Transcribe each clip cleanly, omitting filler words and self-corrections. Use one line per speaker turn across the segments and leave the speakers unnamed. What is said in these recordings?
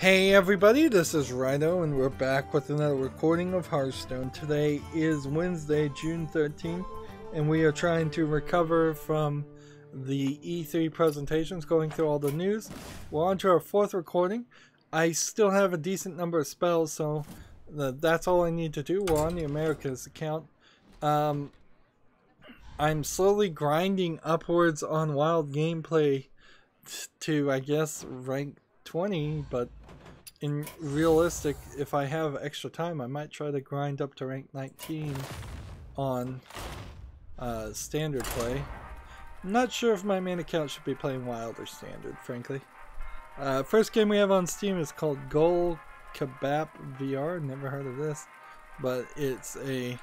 Hey everybody, this is Rydo and we're back with another recording of Hearthstone. Today is Wednesday, June 13th, and we are trying to recover from the E3 presentations, going through all the news. We're on to our fourth recording. I still have a decent number of spells, so that's all I need to do. We're on the Americas account. I'm slowly grinding upwards on wild gameplay to, I guess, rank 20, but in realistic, if I have extra time, I might try to grind up to rank 19 on standard play. I'm not sure if my main account should be playing wild or standard, frankly. First game we have on Steam is called Catan Vr. Never heard of this, but it's a,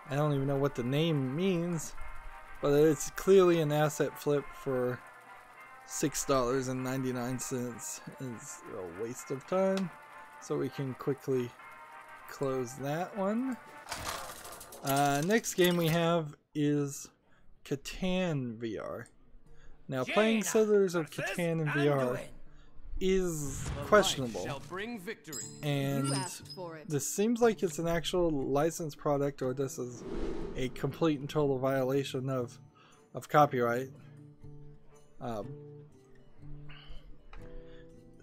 I don't even know what the name means, but it's clearly an asset flip for $6.99. Is a waste of time, so we can quickly close that one. Next game we have is Catan Vr. Now, playing Settlers of Catan in VR is questionable, and this seems like it's an actual licensed product, or this is a complete and total violation of copyright.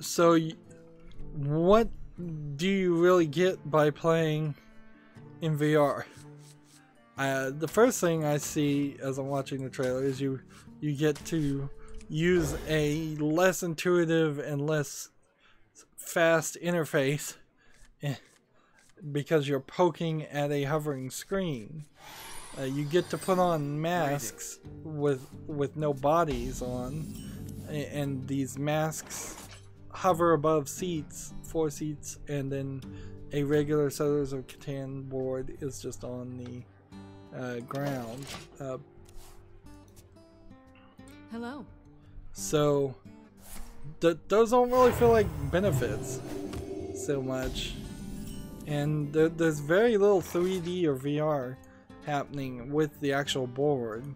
So what do you really get by playing in VR? The first thing I see as I'm watching the trailer is you get to use a less intuitive and less fast interface because you're poking at a hovering screen. You get to put on masks with no bodies on, and these masks hover above seats, 4 seats, and then a regular Settlers of Catan board is just on the ground.
Hello.
So those don't really feel like benefits so much, and there's very little 3D or VR happening with the actual board.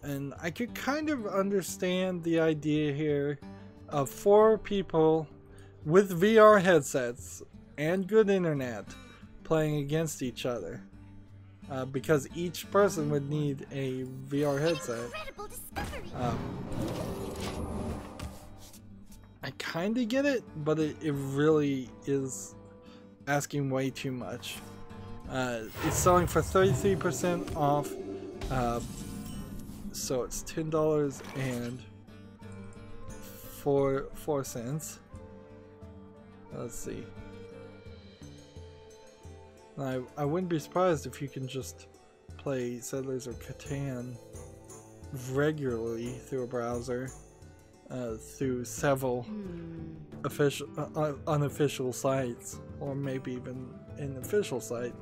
And I could kind of understand the idea here of 4 people with VR headsets and good internet playing against each other, because each person would need a VR headset. I kind of get it, but it really is asking way too much. It's selling for 33% off, so it's $10.04. Let's see. I wouldn't be surprised if you can just play Settlers of Catan regularly through a browser, through several official, unofficial sites, or maybe even an official site.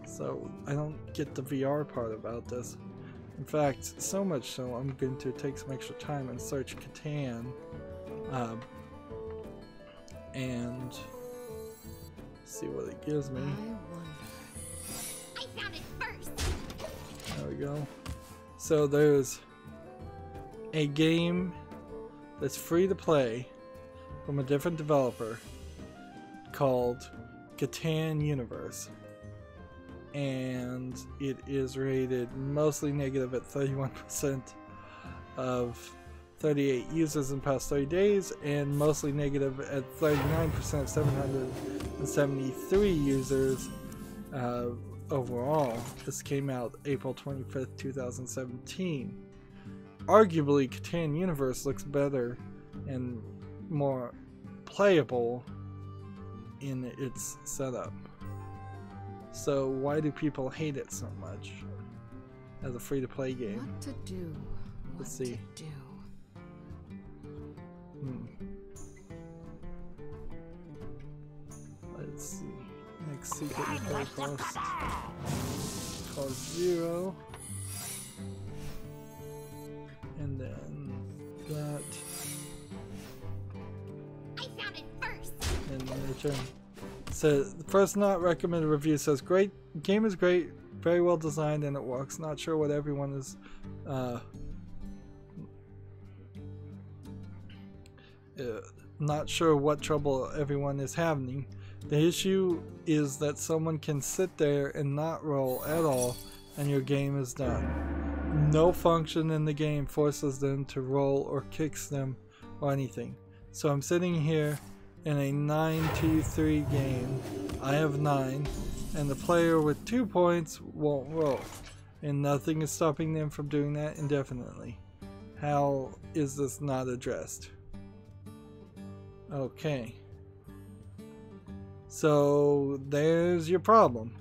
So I don't get the VR part about this. In fact, so much so I'm going to take some extra time and search Catan, and see what it gives me.
I found it first.
There we go. So there's a game that's free to play from a different developer called Catan Universe, and it is rated mostly negative at 31% of 38 users in the past 30 days, and mostly negative at 39% of 773 users overall. This came out April 25th, 2017. Arguably, Catan Universe looks better and more playable in its setup. So why do people hate it so much as a free-to-play game?
What to do?
Let's see. Let's see. Next secret repair cost 0. And then that.
I found it first.
And then return. So the first not recommended review says great game is great, very well designed, and it works. Not sure what everyone is not sure what trouble everyone is having. The issue is that someone can sit there and not roll at all, and your game is done. No function in the game forces them to roll or kicks them or anything. So I'm sitting here in a 9-2-3 game. I have 9, and the player with 2 points won't roll, and nothing is stopping them from doing that indefinitely. How is this not addressed? Okay. So there's your problem.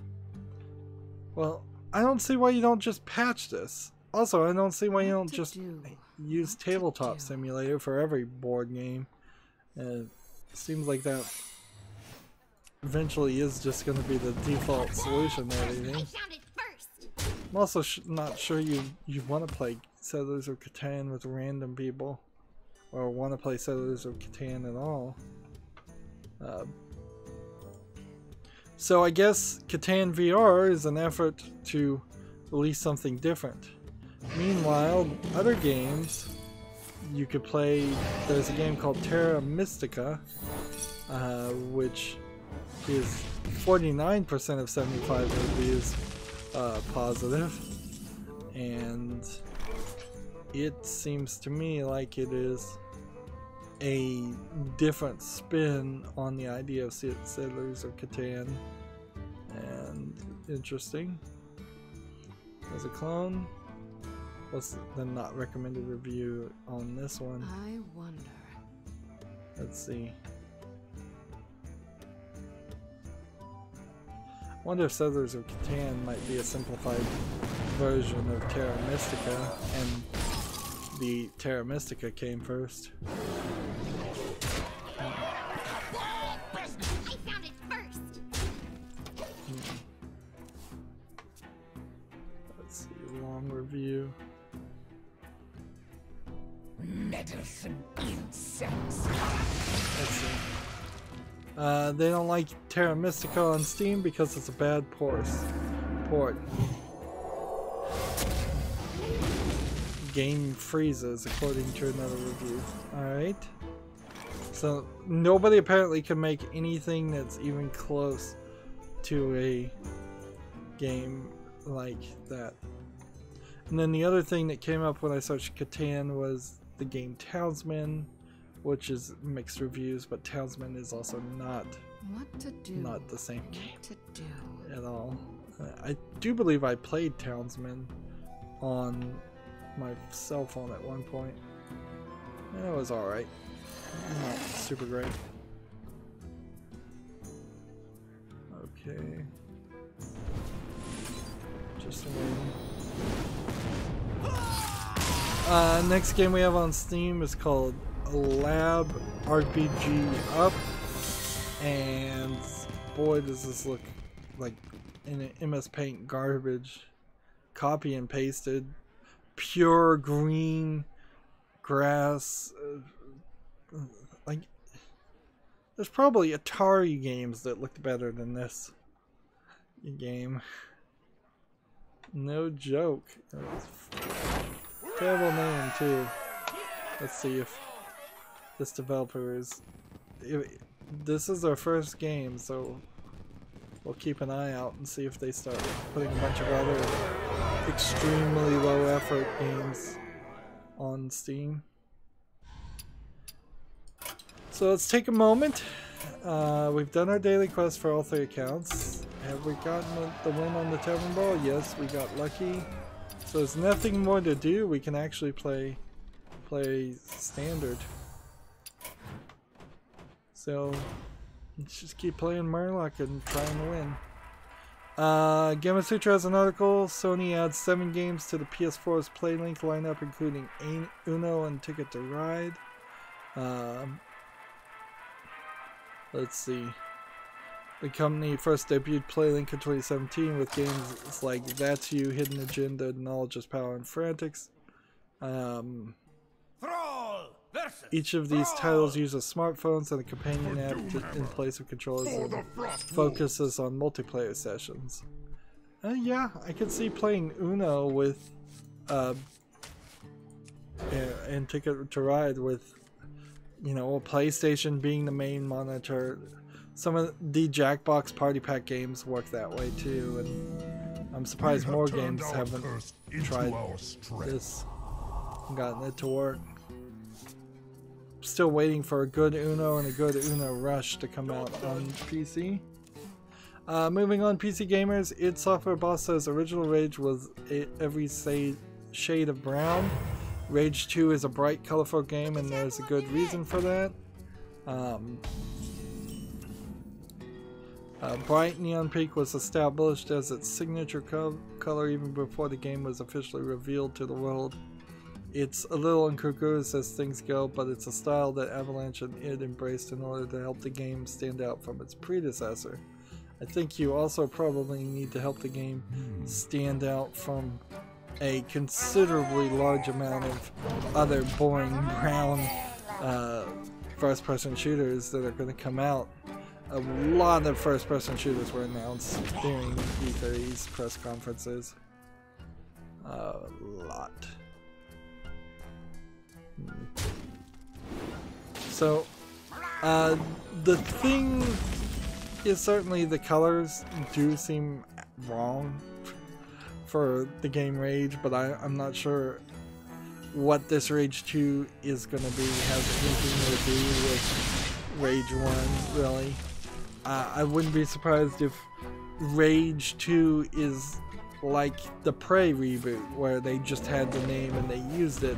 Well, I don't see why you don't just patch this. Also, I don't see why you don't just use Tabletop Simulator for every board game. Seems like that eventually is just going to be the default solution to everything. I'm also not sure you want to play Settlers of Catan with random people, or want to play Settlers of Catan at all. So I guess Catan Vr is an effort to release something different. Meanwhile, other games you could play, there's a game called Terra Mystica, which is 49% of 75 reviews positive, and it seems to me like it is a different spin on the idea of Settlers of Catan, and interesting. As a clone, what's the not recommended review on this one?
I wonder.
Let's see. I wonder if Settlers of Catan might be a simplified version of Terra Mystica, and the Terra Mystica came first. Let's see, long review.
Medicine insects.
Let's see. They don't like Terra Mystica on Steam because it's a bad port. Game freezes, according to another review. Alright. So nobody apparently can make anything that's even close to a game like that. And then the other thing that came up when I searched Catan was the game Townsman, which is mixed reviews, but Townsman is also not the same game at all. I do believe I played Townsman on my cell phone at one point. And it was alright. Not super great. Okay. Just waiting. Next game we have on Steam is called Lab RPG Up, and boy does this look like in an MS Paint garbage. Copy and pasted, pure green grass. Like, there's probably Atari games that looked better than this game. No joke. Terrible name too. Let's see if this developer is. This is their first game, so we'll keep an eye out and see if they start putting a bunch of other extremely low effort games on Steam. So let's take a moment. We've done our daily quest for all 3 accounts. Have we gotten the win on the Tavern Brawl? Yes, we got lucky. So there's nothing more to do. We can actually play standard. So let's just keep playing Murloc and trying to win. Gamasutra has an article. Sony adds 7 games to the PS4's PlayLink lineup, including Uno and Ticket to Ride. Let's see. The company first debuted PlayLink in 2017 with games like That's You, Hidden Agenda, Knowledge is Power, and Frantics. Each of these titles uses smartphones and a companion app in place of controllers and focuses on multiplayer sessions. Yeah, I could see playing Uno with and Ticket to Ride with you know, a PlayStation being the main monitor. Some of the Jackbox Party Pack games work that way too, and I'm surprised more games haven't tried this and gotten it to work. Still waiting for a good Uno and a good Uno Rush to come out on PC. Moving on, PC gamers, id Software Boss says original Rage was every shade of brown. Rage 2 is a bright, colorful game, and there's a good reason for that. Bright Neon Pink was established as its signature color even before the game was officially revealed to the world. It's a little incongruous as things go, but it's a style that Avalanche and id embraced in order to help the game stand out from its predecessor. I think you also probably need to help the game stand out from a considerably large amount of other boring brown first-person shooters that are going to come out. A lot of first-person shooters were announced during E3's press conferences. A lot. So, the thing is certainly the colors do seem wrong for the game Rage, but I'm not sure what this Rage 2 is going to be, has anything to do with Rage 1, really. I wouldn't be surprised if Rage 2 is like the Prey reboot, where they just had the name and they used it.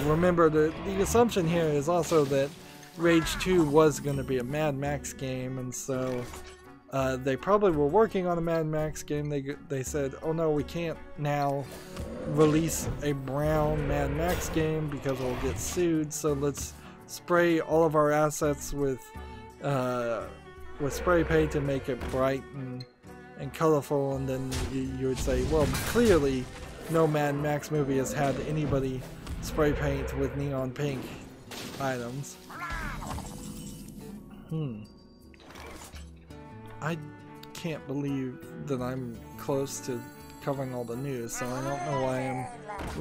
Remember, the assumption here is also that Rage 2 was going to be a Mad Max game, and so they probably were working on a Mad Max game. They said, oh no, we can't now release a brown Mad Max game because we'll get sued, so let's spray all of our assets with spray paint and make it bright and colorful, and then you would say, well, clearly no Mad Max movie has had anybody spray paint with neon pink items. I can't believe that I'm close to covering all the news, so I don't know why I'm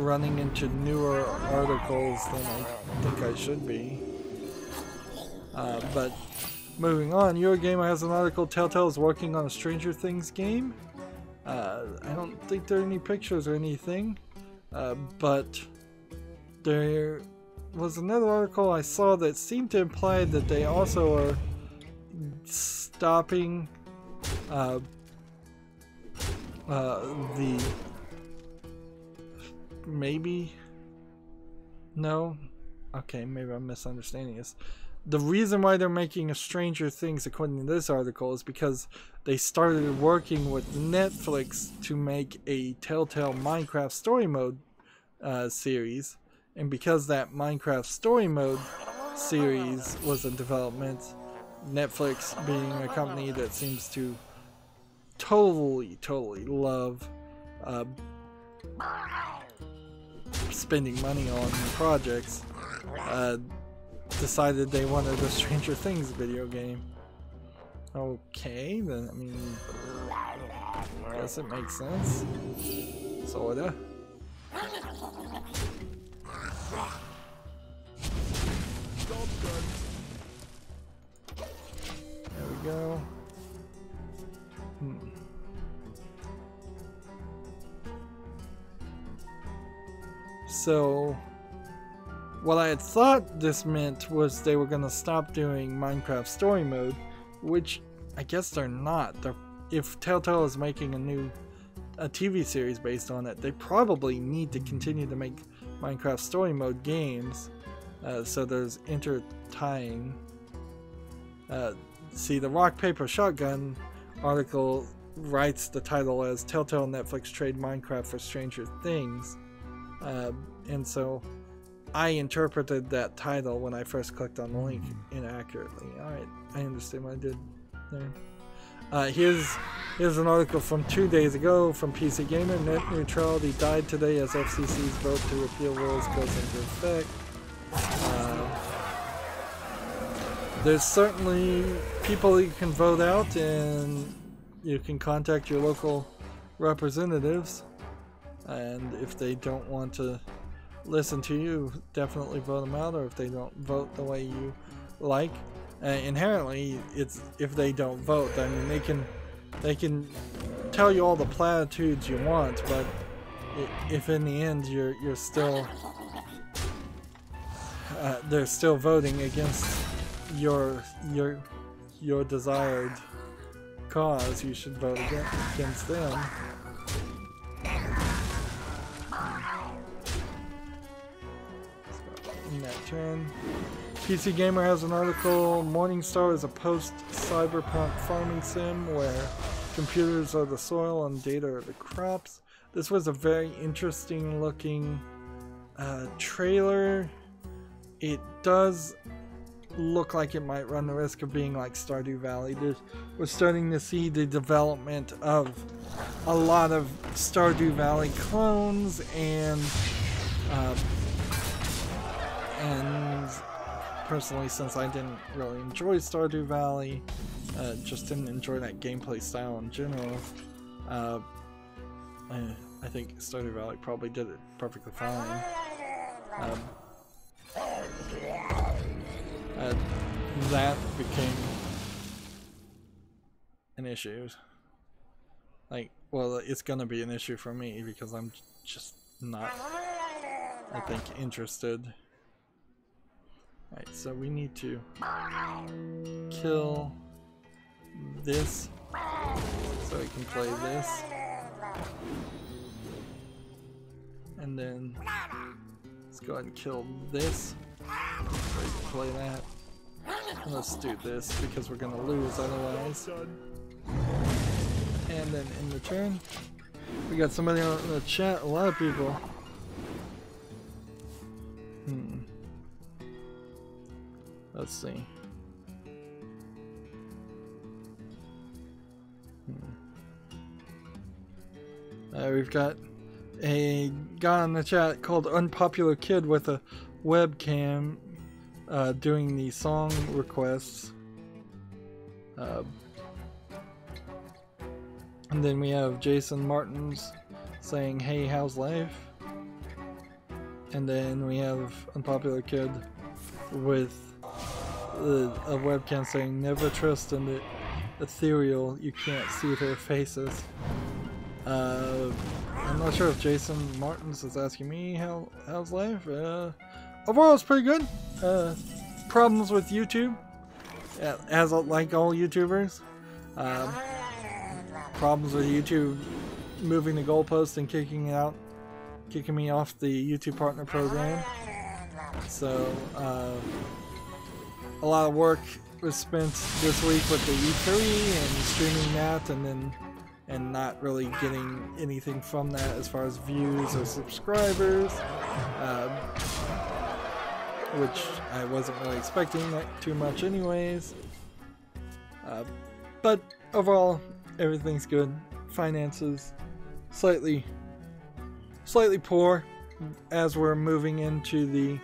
running into newer articles than I think I should be. But moving on, Eurogamer has an article, Telltale is working on a Stranger Things game. I don't think there are any pictures or anything, but there was another article I saw that seemed to imply that they also are stopping maybe I'm misunderstanding this. The reason why they're making a Stranger Things, according to this article, is because they started working with Netflix to make a Telltale Minecraft Story Mode series, and because that Minecraft Story Mode series was in development, Netflix being a company that seems to totally love spending money on projects, decided they wanted a Stranger Things video game. Okay, then, I mean, I guess it makes sense. Sorta. There we go. So, what I had thought this meant was they were going to stop doing Minecraft Story Mode, which I guess they're not. If Telltale is making a TV series based on it, they probably need to continue to make Minecraft Story Mode games, so there's intertying. See, the Rock Paper Shotgun article writes the title as Telltale and Netflix trade Minecraft for Stranger Things, and so I interpreted that title when I first clicked on the link inaccurately. Alright, I understand what I did there. Here's an article from 2 days ago from PC Gamer. Net neutrality died today as FCC's vote to repeal rules goes into effect. There's certainly people you can vote out, and you can contact your local representatives, and if they don't want to listen to you, definitely vote them out, or if they don't vote the way you like. Inherently, it's if they don't vote, I mean they can tell you all the platitudes you want, but if in the end you're still they're still voting against your desired cause, you should vote against them. In that turn, PC Gamer has an article. Morningstar is a post-cyberpunk farming sim where computers are the soil and data are the crops. This was a very interesting looking trailer. It does look like it might run the risk of being like Stardew Valley. We're starting to see the development of a lot of Stardew Valley clones, and personally, since I didn't really enjoy Stardew Valley, just didn't enjoy that gameplay style in general, I think Stardew Valley probably did it perfectly fine. That became an issue. Like, well, it's gonna be an issue for me because I'm just not, I think, interested. Alright, so we need to kill this so we can play this. And then let's go ahead and kill this so we can play that. And let's do this because we're gonna lose otherwise. And then in return, we got somebody on the chat, a lot of people. Let's see. We've got a guy in the chat called Unpopular Kid with a webcam doing the song requests. And then we have Jason Martins saying, "Hey, how's life?" And then we have Unpopular Kid with a webcam saying, "Never trust an ethereal, you can't see their faces." I'm not sure if Jason Martins is asking me how's life. Overall, it's pretty good. Problems with YouTube, as like all YouTubers. Problems with YouTube moving the goalpost and kicking me off the YouTube Partner Program. So a lot of work was spent this week with the E3 and streaming that, and not really getting anything from that as far as views or subscribers, which I wasn't really expecting that too much anyways. But overall, everything's good. Finances slightly poor as we're moving into the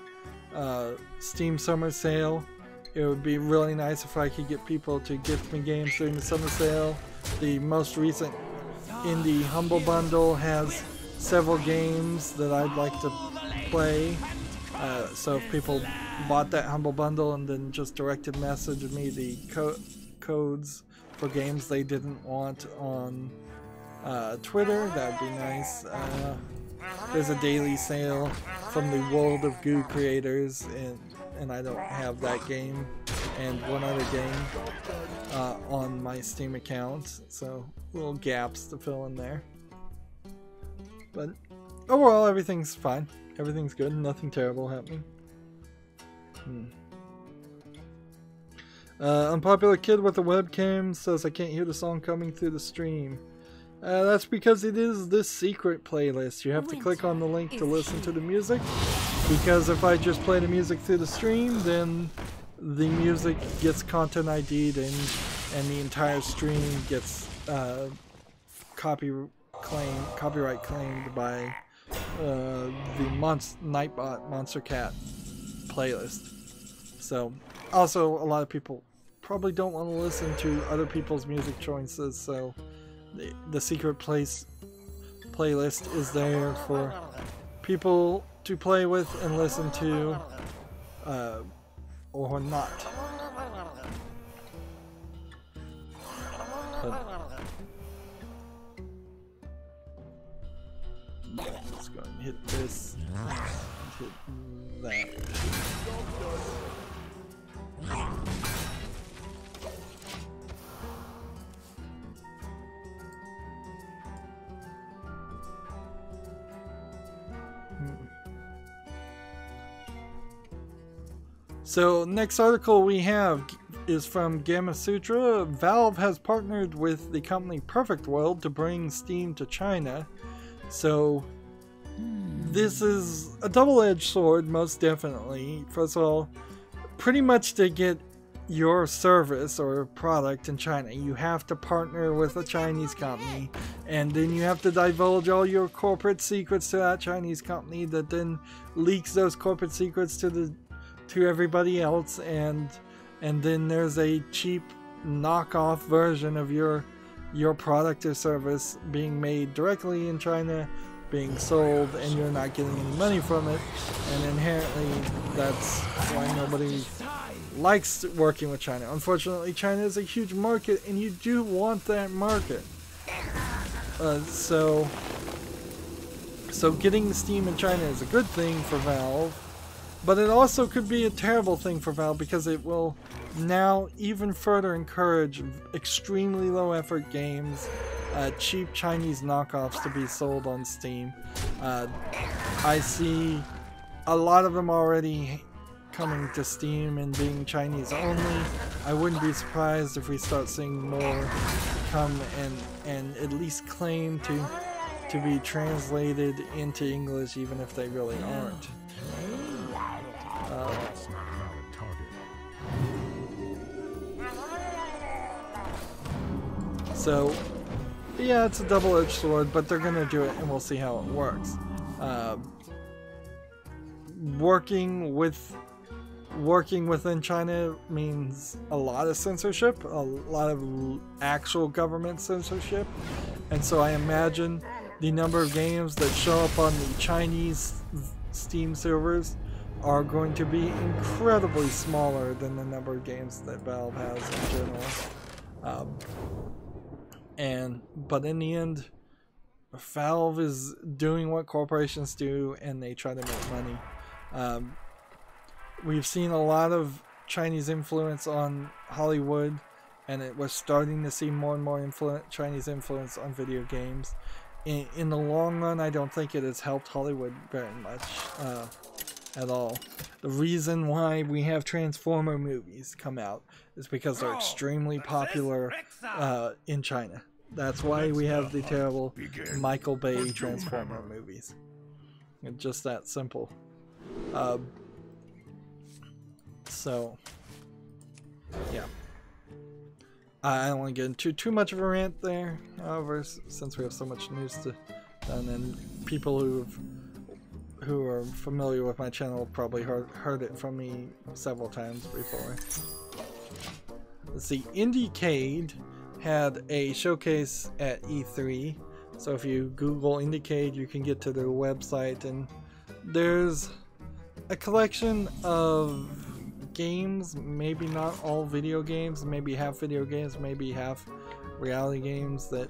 Steam Summer Sale. It would be really nice if I could get people to gift me games during the summer sale. The most recent Indie Humble Bundle has several games that I'd like to play. So if people bought that Humble Bundle and then just directed message me the codes for games they didn't want on Twitter, that would be nice. There's a daily sale from the World of Goo creators, and I don't have that game and one other game on my Steam account, so little gaps to fill in there. But overall, everything's fine. Everything's good. Nothing terrible happening. Unpopular Kid with a webcam says, "I can't hear the song coming through the stream." That's because it is this secret playlist. You have to click on the link to listen to the music, because if I just play the music through the stream, then the music gets content ID'd and the entire stream gets copyright claimed by the Nightbot Monster Cat playlist. So also a lot of people probably don't want to listen to other people's music choices, so the secret playlist is there for people to play with and listen to, or not. But let's go and hit this, hit that. So next article we have is from Gamma Sutra. Valve has partnered with the company Perfect World to bring Steam to China. So this is a double-edged sword, most definitely. First of all, pretty much to get your service or product in China, you have to partner with a Chinese company, and then you have to divulge all your corporate secrets to that Chinese company that then leaks those corporate secrets to everybody else, and then there's a cheap knockoff version of your product or service being made directly in China, being sold, and you're not getting any money from it. And inherently that's why nobody likes working with China. Unfortunately, China is a huge market, and you do want that market. So getting Steam in China is a good thing for Valve. But it also could be a terrible thing for Valve, because it will now even further encourage extremely low effort games, cheap Chinese knockoffs to be sold on Steam. I see a lot of them already coming to Steam and being Chinese only. I wouldn't be surprised if we start seeing more come and at least claim to be translated into English, even if they really aren't. So, yeah, it's a double-edged sword, but they're gonna do it, and we'll see how it works. Working within China means a lot of censorship, a lot of actual government censorship, and so I imagine the number of games that show up on the Chinese Steam servers are going to be incredibly smaller than the number of games that Valve has in general. But in the end, Valve is doing what corporations do, and they try to make money. We've seen a lot of Chinese influence on Hollywood, and we're starting to see more and more Chinese influence on video games. In the long run, I don't think it has helped Hollywood very much at all. The reason why we have Transformer movies come out is because they're extremely popular in China. That's why we have the terrible Michael Bay Transformer movies. It's just that simple. So, yeah. I don't want to get into too much of a rant there, however, since we have so much news to done, and people who are familiar with my channel have probably heard it from me several times before. Let's see, Indiecade had a showcase at E3, so if you Google Indiecade, you can get to their website, and there's a collection of games, maybe not all video games, maybe half video games, maybe half reality games that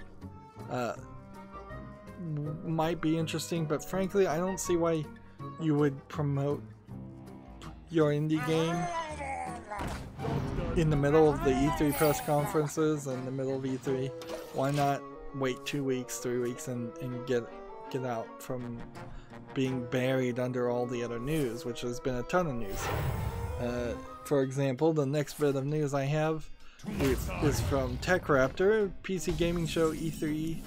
might be interesting, but frankly I don't see why you would promote your indie game in the middle of the E3 press conferences, in the middle of E3. Why not wait 2 weeks, 3 weeks, and get out from being buried under all the other news, which has been a ton of news. For example, the next bit of news I have is from TechRaptor. PC Gaming Show E3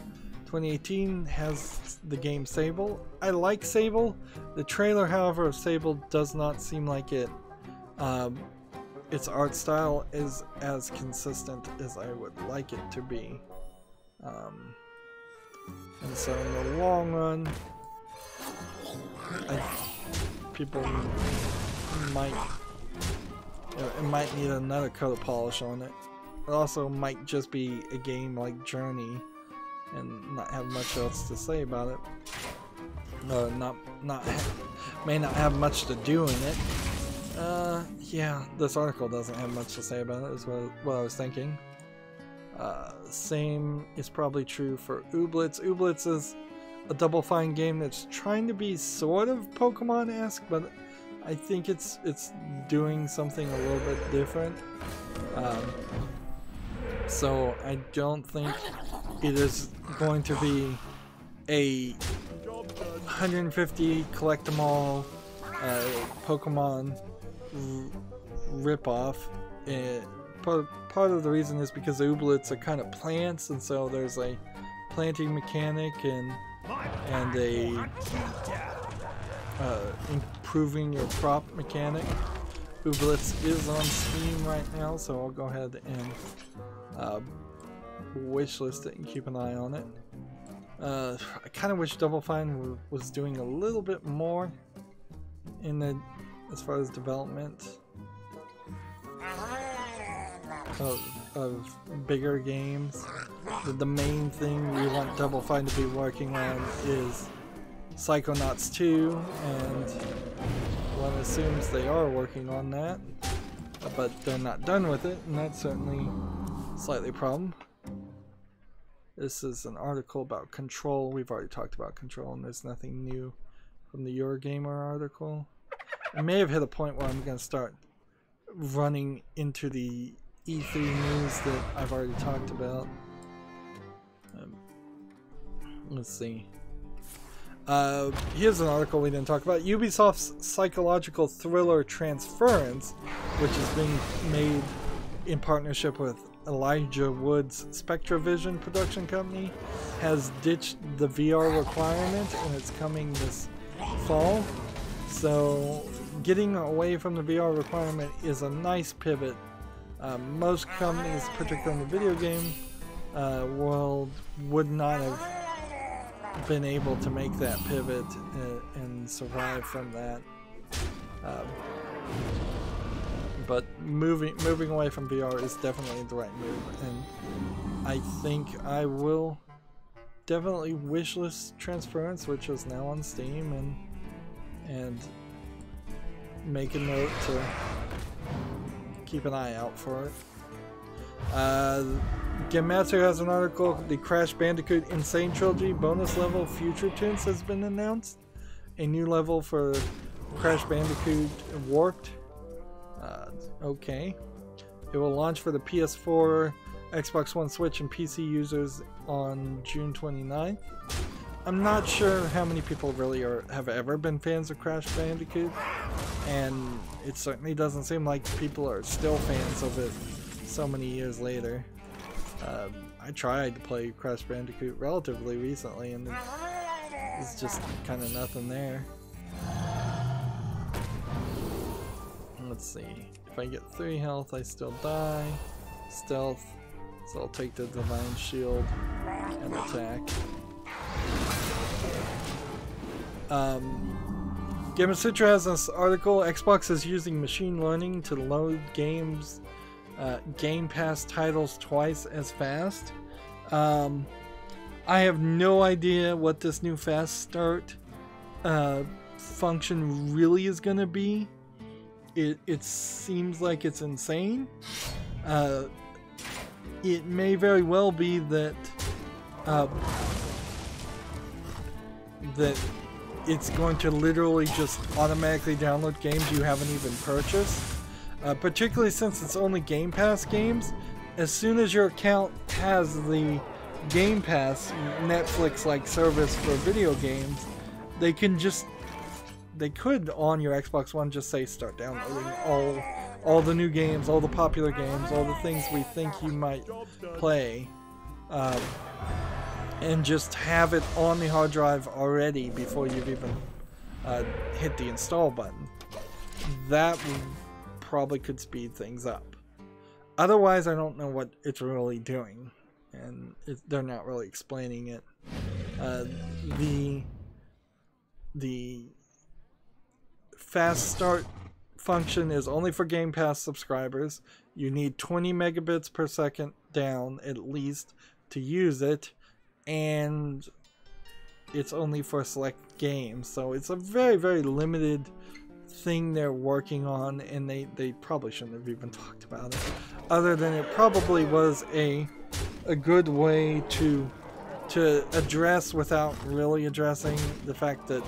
2018 has the game Sable. I like Sable. The trailer, however, of Sable does not seem like it. Its art style is as consistent as I would like it to be. And so in the long run, people might... It might need another coat of polish on it. It also might just be a game like Journey and not have much else to say about it. may not have much to do in it. Yeah, this article doesn't have much to say about it, is what I was thinking. Same is probably true for Ooblets. Ooblets is a Double Fine game that's trying to be sort of Pokemon-esque, but I think it's doing something a little bit different. So I don't think it is going to be a 150 collect them all Pokemon ripoff. Part of the reason is because the Ooblets are kind of plants, and so there's a planting mechanic and a improving your crop mechanic. Ooblets is on Steam right now, so I'll go ahead and wishlist it and keep an eye on it. I kind of wish Double Fine was doing a little bit more in the as far as development of bigger games. The main thing we want Double Fine to be working on is Psychonauts 2, and one assumes they are working on that, but they're not done with it, and that's certainly slightly a problem. This is an article about Control. We've already talked about Control, and there's nothing new from the Eurogamer article. I may have hit a point where I'm going to start running into the E3 news that I've already talked about. Let's see. Here's an article we didn't talk about. Ubisoft's psychological thriller Transference, which is being made in partnership with Elijah Wood's Spectravision production company, has ditched the VR requirement, and it's coming this fall. So getting away from the VR requirement is a nice pivot. Most companies, particularly in the video game world, would not have been able to make that pivot and survive from that. But moving away from VR is definitely the right move, and I think I will definitely wishlist Transference, which is now on Steam, and make a note to keep an eye out for it. Gematsu has an article. The Crash Bandicoot Insane Trilogy bonus level Future Tense has been announced. A new level for Crash Bandicoot Warped. Okay. It will launch for the PS4, Xbox One, Switch, and PC users on June 29th. I'm not sure how many people really have ever been fans of Crash Bandicoot, and it certainly doesn't seem like people are still fans of it so many years later. I tried to play Crash Bandicoot relatively recently, and it's just kind of nothing there. Let's see. If I get 3 health, I still die. Stealth, so I'll take the Divine Shield and attack. Gamasutra has this article. Xbox is using machine learning to load games, Game Pass titles twice as fast. I have no idea what this new fast start function really is going to be. It seems like it's insane. It may very well be that that it's going to literally just automatically download games you haven't even purchased. Particularly since it's only Game Pass games. As soon as your account has the Game Pass Netflix-like service for video games, they could on your Xbox One just say start downloading all the new games, all the popular games, all the things we think you might play, and just have it on the hard drive already before you've even hit the install button. That probably could speed things up. Otherwise, I don't know what it's really doing, and they're not really explaining it. The fast start function is only for Game Pass subscribers. You need 20 megabits per second down at least to use it, and it's only for select games. So it's a very, very limited thing they're working on, and they probably shouldn't have even talked about it, other than it probably was a good way to address, without really addressing, the fact that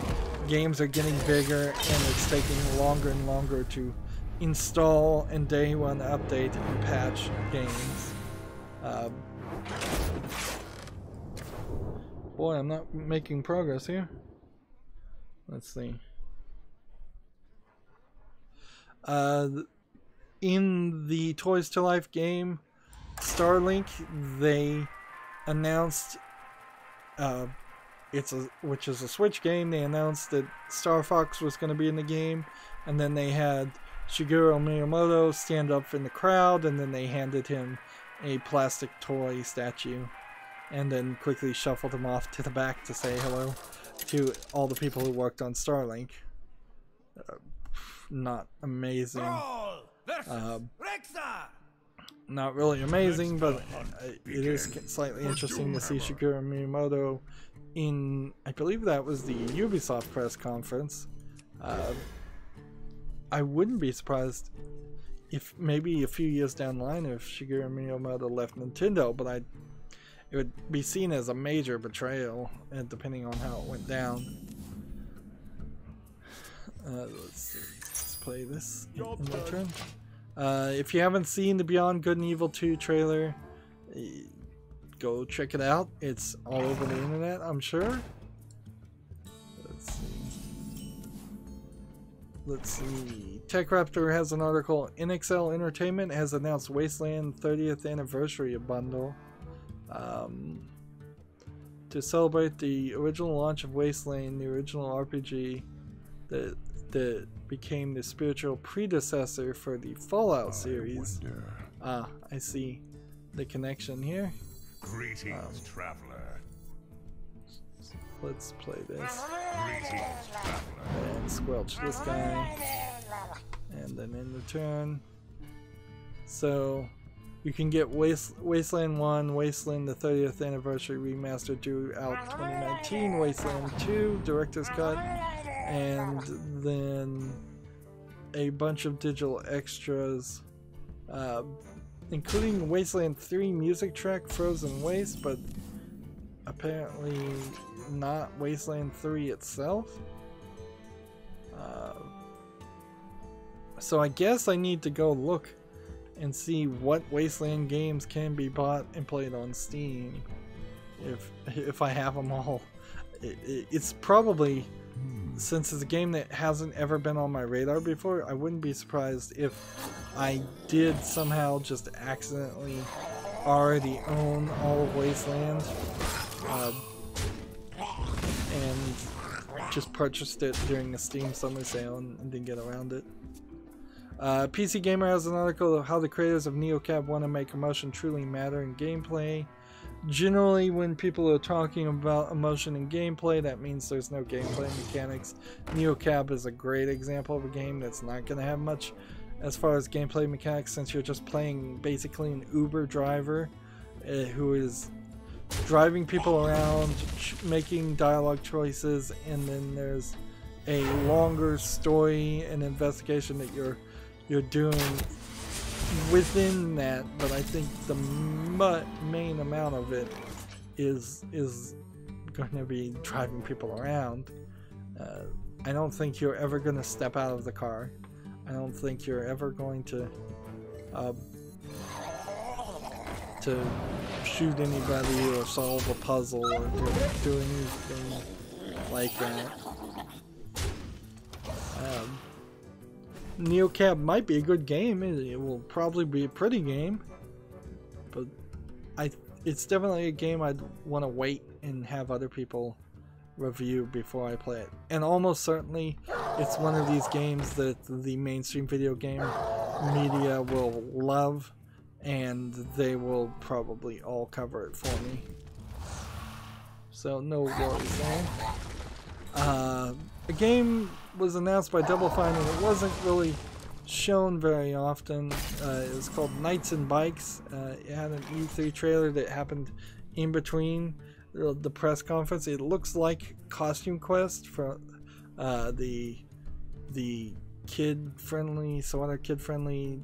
games are getting bigger and it's taking longer and longer to install and day one update and patch games. Boy, I'm not making progress here. Let's see. In the Toys to Life game, Starlink, they announced, which is a Switch game, they announced that Star Fox was going to be in the game, and then they had Shigeru Miyamoto stand up in the crowd, and then they handed him a plastic toy statue, and then quickly shuffled him off to the back to say hello to all the people who worked on Starlink. Not amazing. Not really amazing, but it is slightly interesting to see Shigeru Miyamoto in, I believe that was the Ubisoft press conference. I wouldn't be surprised if maybe a few years down the line if Shigeru Miyamoto left Nintendo, but it would be seen as a major betrayal, and depending on how it went down. Let's play this in my turn. If you haven't seen the Beyond Good and Evil 2 trailer, go check it out. It's all over the internet, I'm sure. Let's see. TechRaptor has an article. NXL Entertainment has announced Wasteland 30th Anniversary Bundle. To celebrate the original launch of Wasteland, the original RPG that became the spiritual predecessor for the Fallout series. Ah, I see the connection here.
Greetings, traveler.
Let's play this.
Greetings, traveler.
And squelch this guy. And then in return. So you can get Wasteland 1, Wasteland the 30th Anniversary Remastered due out 2019, Wasteland 2, Director's Cut, and then a bunch of digital extras, including Wasteland 3 music track Frozen Waste, but apparently not Wasteland 3 itself. So I guess I need to go look and see what Wasteland games can be bought and played on Steam, if I have them all. It's probably, since it's a game that hasn't ever been on my radar before, I wouldn't be surprised if I did somehow just accidentally already own all of Wasteland, and just purchased it during the Steam summer sale and didn't get around it. PC Gamer has an article of how the creators of NeoCab want to make emotion truly matter in gameplay. Generally, when people are talking about emotion in gameplay, that means there's no gameplay mechanics. NeoCab is a great example of a game that's not going to have much as far as gameplay mechanics, since you're just playing basically an Uber driver who is driving people around, making dialogue choices, and then there's a longer story and investigation that you're doing within that. But I think the main amount of it is going to be driving people around. I don't think you're ever going to step out of the car. I don't think you're ever going to shoot anybody or solve a puzzle or do anything like that. NeoCab might be a good game. It will probably be a pretty game, but it's definitely a game I'd want to wait and have other people review before I play it. And almost certainly it's one of these games that the mainstream video game media will love, and they will probably all cover it for me. So no worries there. The game was announced by Double Fine and it wasn't really shown very often. It was called Knights and Bikes. It had an E3 trailer that happened in between the press conference. It looks like Costume Quest for the kid-friendly, sort of kid-friendly.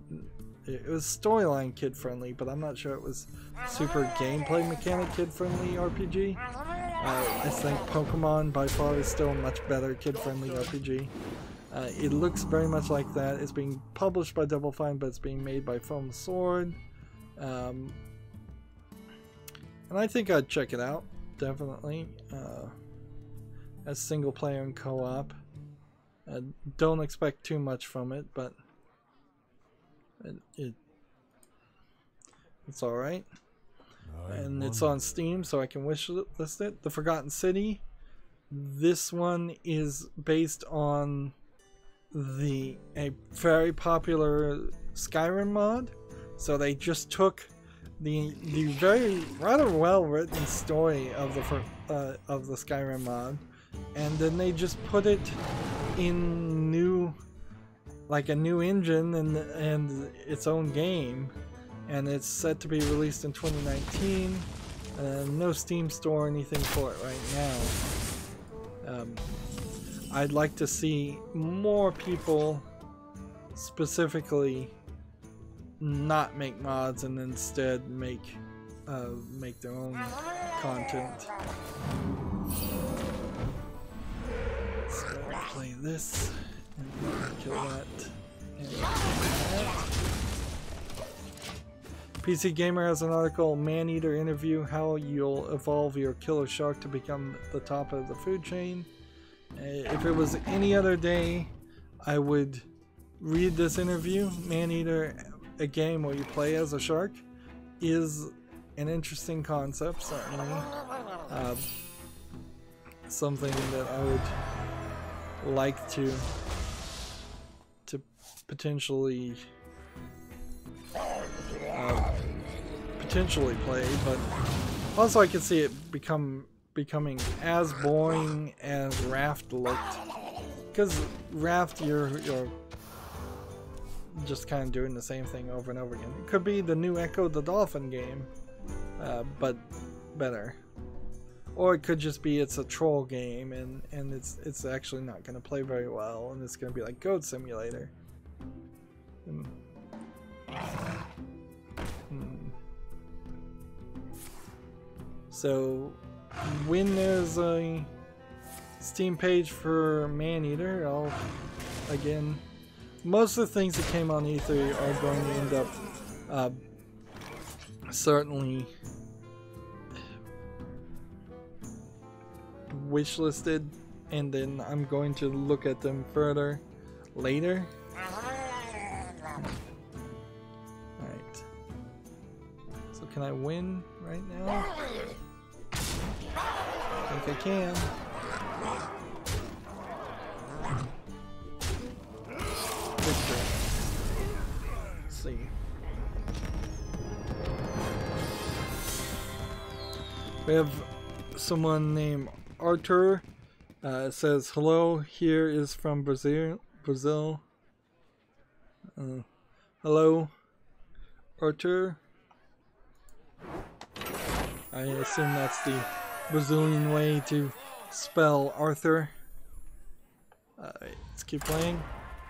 It was storyline kid-friendly, but I'm not sure it was super gameplay mechanic kid-friendly RPG. I think Pokemon by far is still a much better kid-friendly RPG. It looks very much like that. It's being published by Double Fine, but it's being made by Foam Sword. And I think I'd check it out, definitely. As single player and co-op. Don't expect too much from it, but it's alright. And it's on Steam, so I can wishlist it. The Forgotten City. This one is based on a very popular Skyrim mod. So they just took the very rather well written story of the Skyrim mod, and then they just put it in a new engine and its own game, and it's set to be released in 2019. No Steam store or anything for it right now. I'd like to see more people specifically not make mods and instead make their own content. So I'll play this and kill that and that. PC Gamer has an article, Man-Eater interview, how you'll evolve your killer shark to become the top of the food chain. If it was any other day, I would read this interview. Man-Eater, a game where you play as a shark, is an interesting concept, certainly. Something that I would like to potentially play, but also I can see it becoming as boring as Raft looked, because Raft you're just kind of doing the same thing over and over again. It could be the new Echo the Dolphin game, but better. Or it could just be it's a troll game and it's actually not going to play very well, and it's going to be like Goat Simulator. So when there's a Steam page for Man-Eater, I'll again, most of the things that came on E3 are going to end up certainly wishlisted, and then I'm going to look at them further later. Alright. So can I win right now? I think I can. Victor. Let's see. We have someone named Arthur. Says hello. Here is from Brazil. Hello, Arthur. I assume that's the Brazilian way to spell Arthur. Let's keep playing.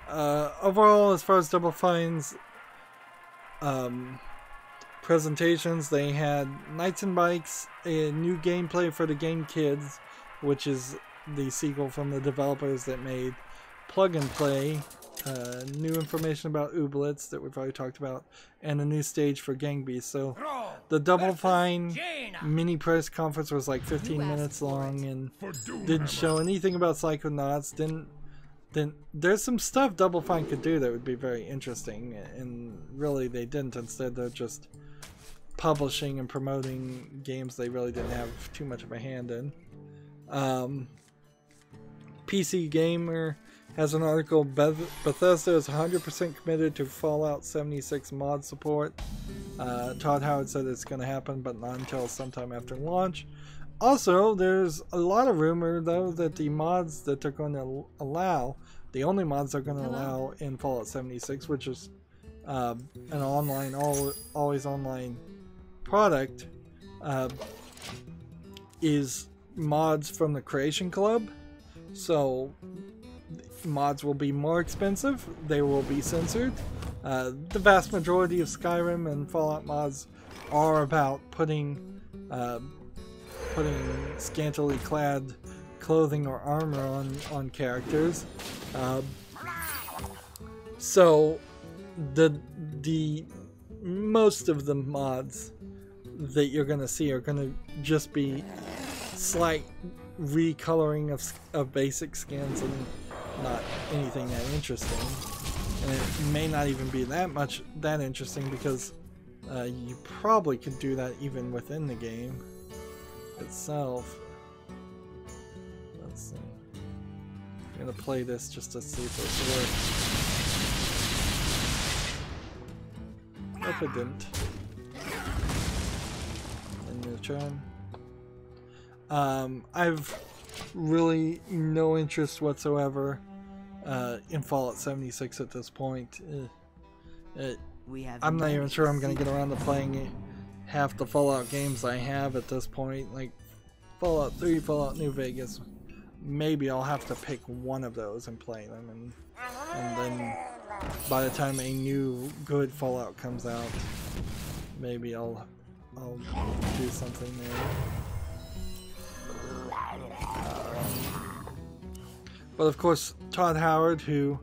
Overall, as far as Double Fine's presentations, they had Knights and Bikes, a new gameplay for the game Kids, which is the sequel from the developers that made Plug and Play, new information about Ooblets that we've already talked about, and a new stage for Gang Beasts. So the Double Fine mini press conference was like 15 minutes long and didn't show anything about Psychonauts. Then there's some stuff Double Fine could do that would be very interesting, and really they didn't. Instead, they're just publishing and promoting games they really didn't have too much of a hand in. PC Gamer has an article, Bethesda is 100% committed to Fallout 76 mod support. Todd Howard said it's going to happen, but not until sometime after launch. Also, there's a lot of rumor, though, that the mods that they're going to allow, the only mods they're going to allow in Fallout 76, which is an online, always online product, is mods from the Creation Club. So mods will be more expensive. They will be censored. The vast majority of Skyrim and Fallout mods are about putting scantily clad clothing or armor on characters. So the most of the mods that you're gonna see are gonna just be slight recoloring of basic skins and not anything that interesting. And it may not even be that interesting because you probably could do that even within the game itself. Let's see. I'm gonna play this just to see if it works. Nope, it didn't. And new turn. I've really no interest whatsoever in Fallout 76 at this point. I'm not even sure I'm gonna get around to playing half the Fallout games I have at this point, like Fallout 3, Fallout New Vegas. Maybe I'll have to pick one of those and play them, and then by the time a new good Fallout comes out, maybe I'll do something there. But of course, Todd Howard, who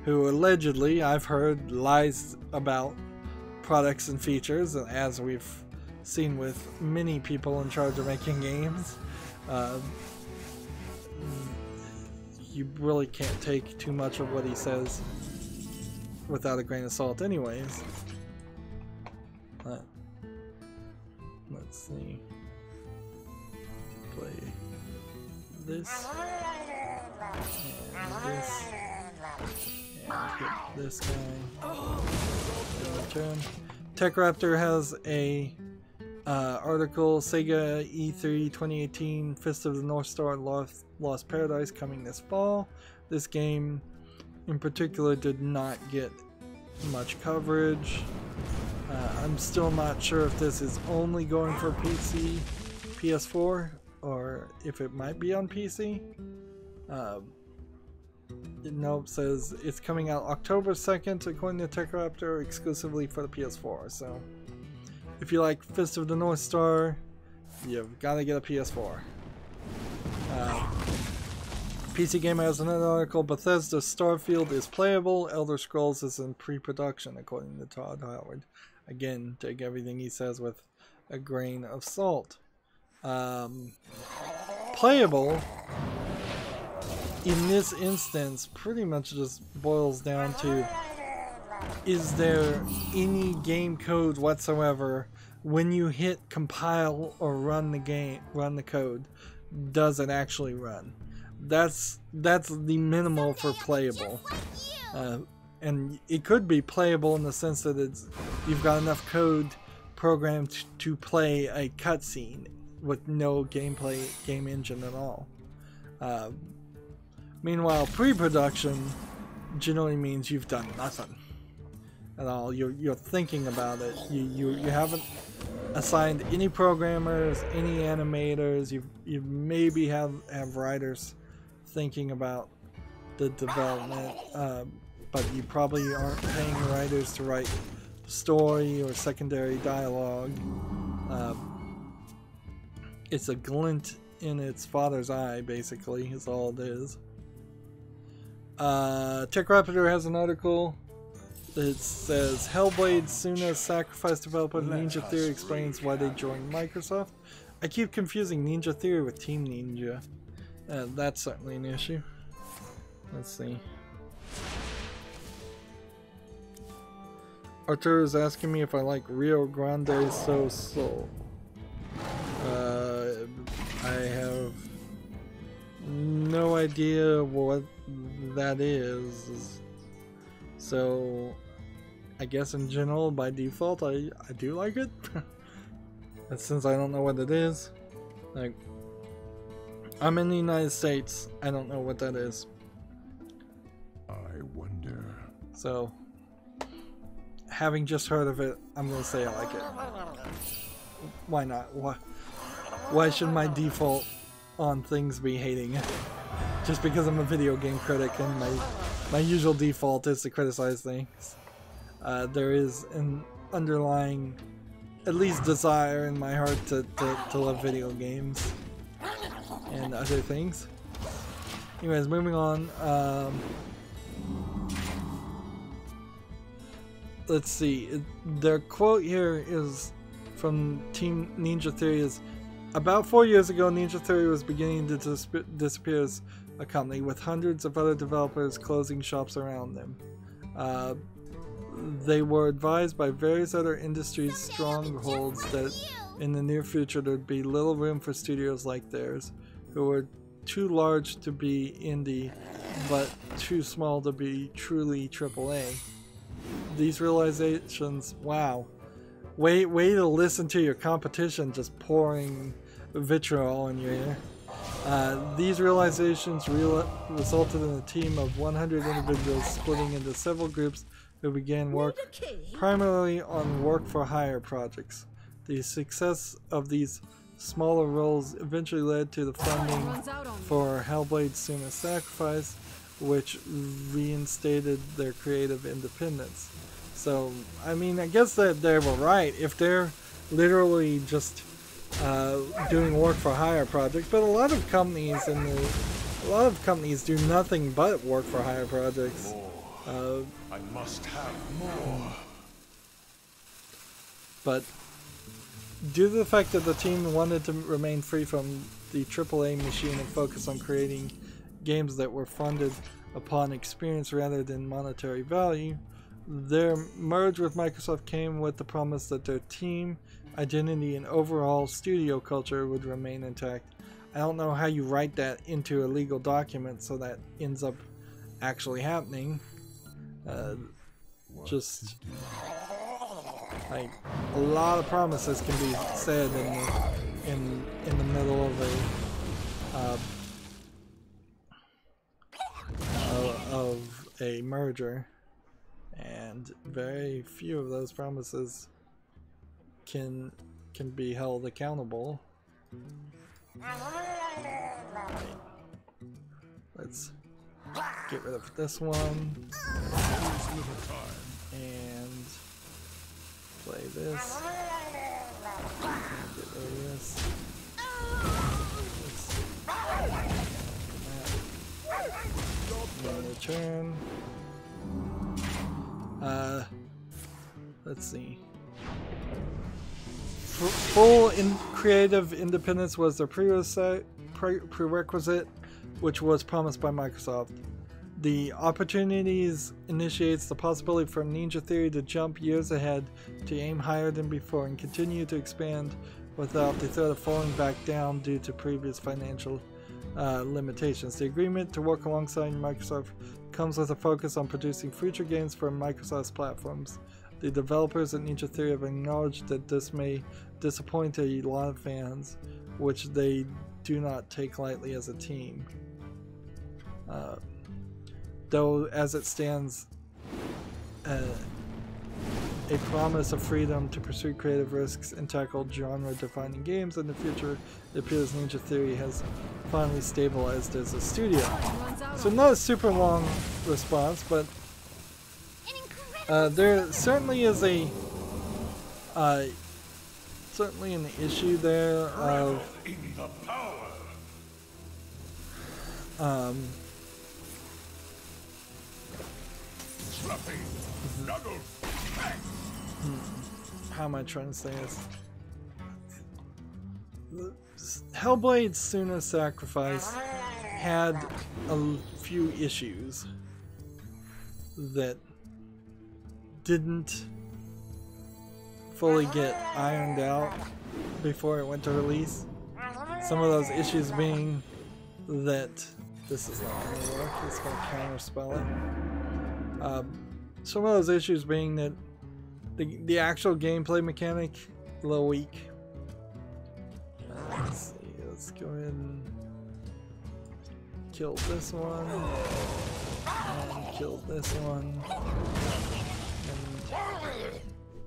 allegedly, I've heard, lies about products and features, as we've seen with many people in charge of making games, you really can't take too much of what he says without a grain of salt anyways. Let's see. Play this. And this. And hit this guy. Turn. TechRaptor has a article, Sega E3 2018 Fist of the North Star Lost Paradise coming this fall. This game in particular did not get much coverage. I'm still not sure if this is only going for PC, PS4, or if it might be on PC. Nope, says it's coming out October 2nd according to TechRaptor, exclusively for the PS4. So if you like Fist of the North Star, you've got to get a PS4. PC Gamer has another article, Bethesda Starfield is playable, Elder Scrolls is in pre-production according to Todd Howard. Again, take everything he says with a grain of salt. Playable, in this instance, pretty much just boils down to, is there any game code whatsoever when you hit compile or run the code? Does it actually run? That's the minimal for playable. And it could be playable in the sense that you've got enough code programmed to play a cutscene with no game engine at all. Meanwhile, pre-production generally means you've done nothing at all. You're thinking about it. You haven't assigned any programmers, any animators. You maybe have writers thinking about the development, but you probably aren't paying writers to write story or secondary dialogue. It's a glint in its father's eye, basically, is all it is. TechRaptor has an article that says Hellblade Suna's sacrifice developer Ninja Theory explains why they joined Microsoft. I keep confusing Ninja Theory with Team Ninja. That's certainly an issue. Let's see. Artur is asking me if I like Rio Grande So. I have no idea what that is. So I guess in general, by default, I do like it. And since I don't know what it is, like, I'm in the United States, I don't know what that is.
I wonder.
So, having just heard of it, I'm gonna say I like it. Why not? why should my default on things be hating? Just because I'm a video game critic and my usual default is to criticize things. There is an underlying, at least desire in my heart to love video games and other things. Anyways, moving on. Let's see. Their quote here is from Team Ninja Theory is, about 4 years ago, Ninja Theory was beginning to disappear as a company, with hundreds of other developers closing shops around them. They were advised by various other industry strongholds that in the near future there'd be little room for studios like theirs, who were too large to be indie, but too small to be truly AAA. These realizations, wow. Way to listen to your competition just pouring vitriol in your ear. These realizations resulted in a team of 100 individuals splitting into several groups who began work primarily on work-for-hire projects. The success of these smaller roles eventually led to the funding for Hellblade: Senua's Sacrifice, which reinstated their creative independence. So, I mean, I guess that they were right if they're literally just doing work-for-hire projects, but a lot of companies do nothing but work-for-hire projects.
I must have more.
But due to the fact that the team wanted to remain free from the AAA machine and focus on creating games that were funded upon experience rather than monetary value, their merge with Microsoft came with the promise that their team identity and overall studio culture would remain intact. I don't know how you write that into a legal document so that ends up actually happening. Just like a lot of promises can be said in the middle of a merger, and very few of those promises can be held accountable. Let's get rid of this one and play this. Get rid of this. And return. Let's see. Full creative independence was their prerequisite, which was promised by Microsoft. The opportunities initiates the possibility for Ninja Theory to jump years ahead, to aim higher than before, and continue to expand without the threat of falling back down due to previous financial limitations. The agreement to work alongside Microsoft comes with a focus on producing future games for Microsoft's platforms. The developers at Ninja Theory have acknowledged that this may disappoint a lot of fans, which they do not take lightly as a team. Though, as it stands, a promise of freedom to pursue creative risks and tackle genre-defining games in the future, it appears Ninja Theory has finally stabilized as a studio. So not a super long response, but there certainly is a certainly an issue there of how am I trying to say this? Hellblade: Senua's Sacrifice had a few issues that didn't fully get ironed out before it went to release. Some of those issues being that this is not going to work, it's going to counterspell it. Some of those issues being that the actual gameplay mechanic a little weak. Let's see, let's go ahead and kill this one, and kill this one, and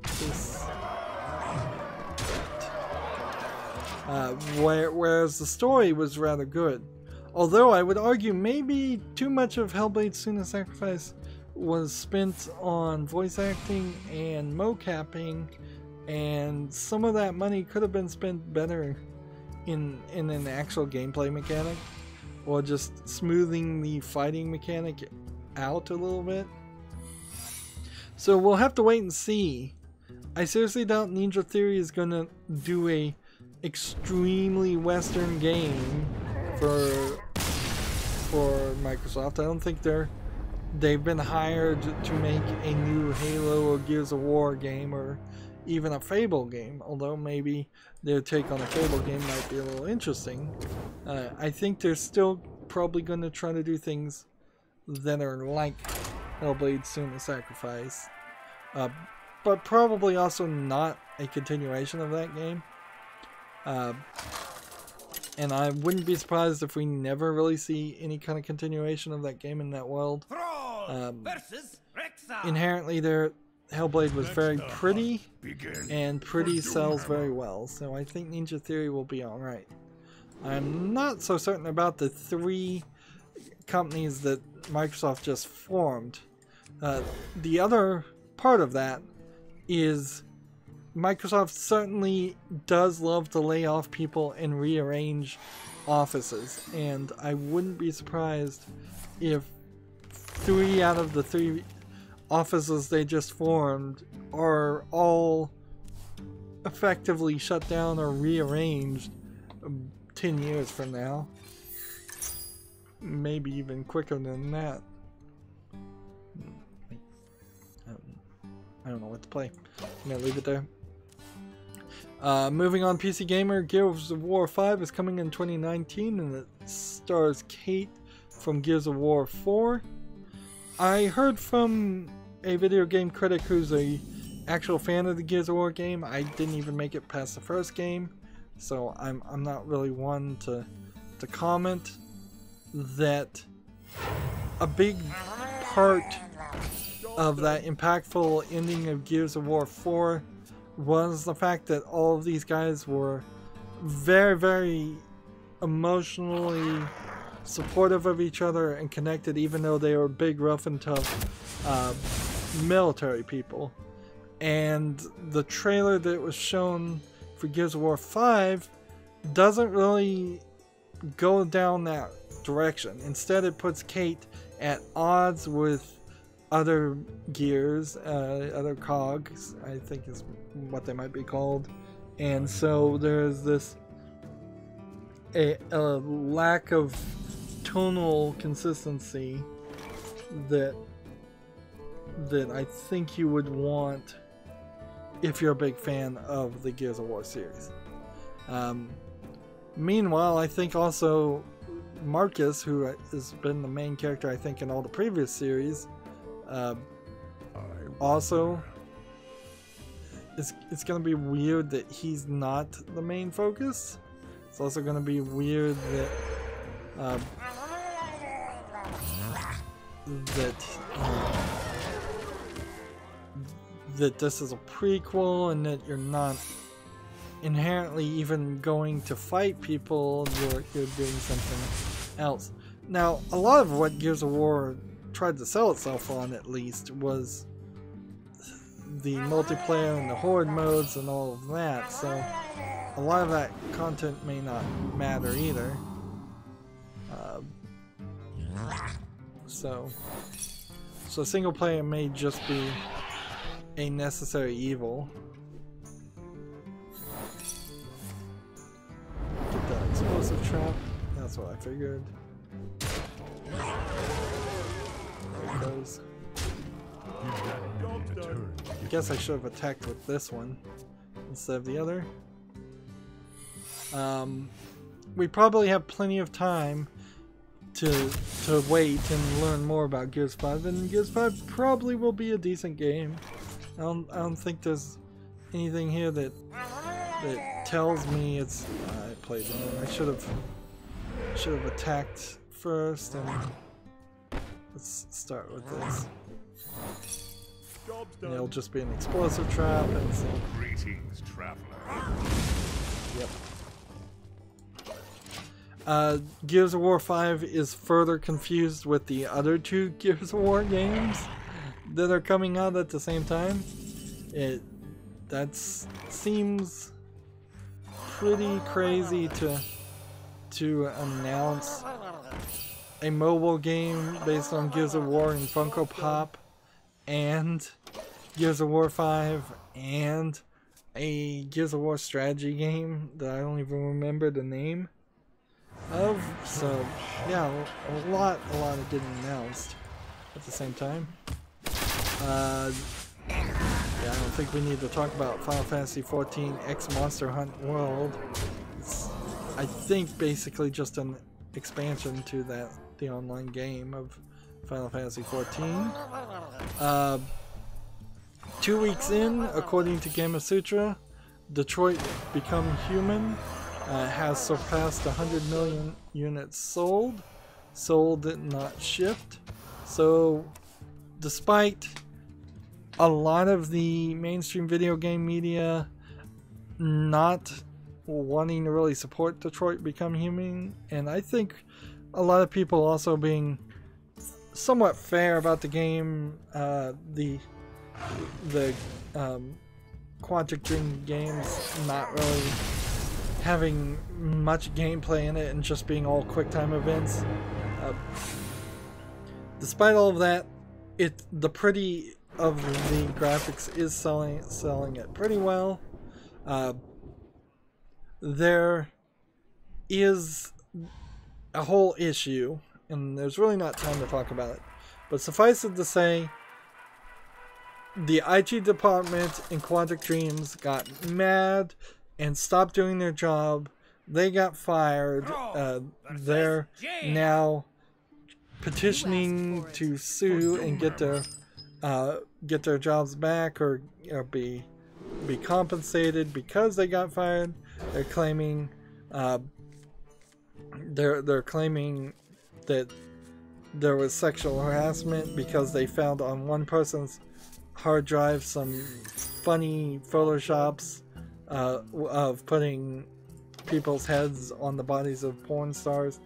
this. Whereas the story was rather good. Although I would argue maybe too much of Hellblade: Senua's Sacrifice was spent on voice acting and mocapping, and some of that money could have been spent better in an actual gameplay mechanic, or just smoothing the fighting mechanic out a little bit. So we'll have to wait and see. I seriously doubt Ninja Theory is gonna do a extremely Western game for Microsoft. I don't think they've been hired to make a new Halo or Gears of War game, or even a Fable game, although maybe their take on a Fable game might be a little interesting. I think they're still probably going to try to do things that are like Hellblade: Senua's Sacrifice, but probably also not a continuation of that game. And I wouldn't be surprised if we never really see any kind of continuation of that game in that world. Inherently, their Hellblade was very pretty, and pretty sells very well, so I think Ninja Theory will be alright. I'm not so certain about the 3 companies that Microsoft just formed. The other part of that is Microsoft certainly does love to lay off people and rearrange offices, and I wouldn't be surprised if 3 out of the 3 offices they just formed are all effectively shut down or rearranged 10 years from now. Maybe even quicker than that. I don't know what to play. I'm gonna leave it there. Moving on, PC Gamer, Gears of War 5 is coming in 2019, and it stars Kate from Gears of War 4. I heard from a video game critic who's a actual fan of the Gears of War game. I didn't even make it past the first game, so I'm not really one to comment. That a big part of that impactful ending of Gears of War 4 was the fact that all of these guys were very, very emotionally supportive of each other and connected, even though they were big, rough and tough military people. And the trailer that was shown for Gears of War 5 doesn't really go down that direction. Instead, it puts Kate at odds with other gears, other cogs, I think is what they might be called. And so there's this a lack of tonal consistency that I think you would want if you're a big fan of the Gears of War series. Meanwhile, I think also Marcus, who has been the main character I think in all the previous series, also it's going to be weird that he's not the main focus. It's also going to be weird that that this is a prequel, and that you're not inherently even going to fight people, you're doing something else. Now, a lot of what Gears of War tried to sell itself on, at least, was the multiplayer and the horde modes and all of that, so a lot of that content may not matter either. So single player may just be a necessary evil. Get that explosive trap. That's what I figured. There it goes. I guess I should have attacked with this one instead of the other. We probably have plenty of time to wait and learn more about Gears 5, and Gears 5 probably will be a decent game. I don't think there's anything here that tells me it's. I played wrong. I should have attacked first, and let's start with this. And it'll just be an explosive trap, and so.
Greetings, traveler.
Yep. Gears of War 5 is further confused with the other two Gears of War games that are coming out at the same time. That seems pretty crazy to announce a mobile game based on Gears of War and Funko Pop, and Gears of War 5, and a Gears of War strategy game that I don't even remember the name of. So yeah, a lot of getting announced at the same time. Yeah, I don't think we need to talk about Final Fantasy XIV X Monster Hunt World. It's, I think, basically just an expansion to the online game of Final Fantasy XIV. 2 weeks in, according to Gamasutra, Detroit Become Human has surpassed 100 million units sold, not shipped. So despite a lot of the mainstream video game media not wanting to really support Detroit Become Human, and I think a lot of people also being somewhat fair about the game, the Quantic Dream games not really having much gameplay in it and just being all QuickTime events. Despite all of that, the pretty of the graphics is selling it pretty well. There is a whole issue, and there's really not time to talk about it, but suffice it to say, the IT department in Quantic Dreams got mad and stopped doing their job. They got fired. They're now petitioning to sue and get their jobs back, or be compensated because they got fired. They're claiming they're claiming that there was sexual harassment because they found on one person's hard drive some funny photoshops of putting people's heads on the bodies of porn stars,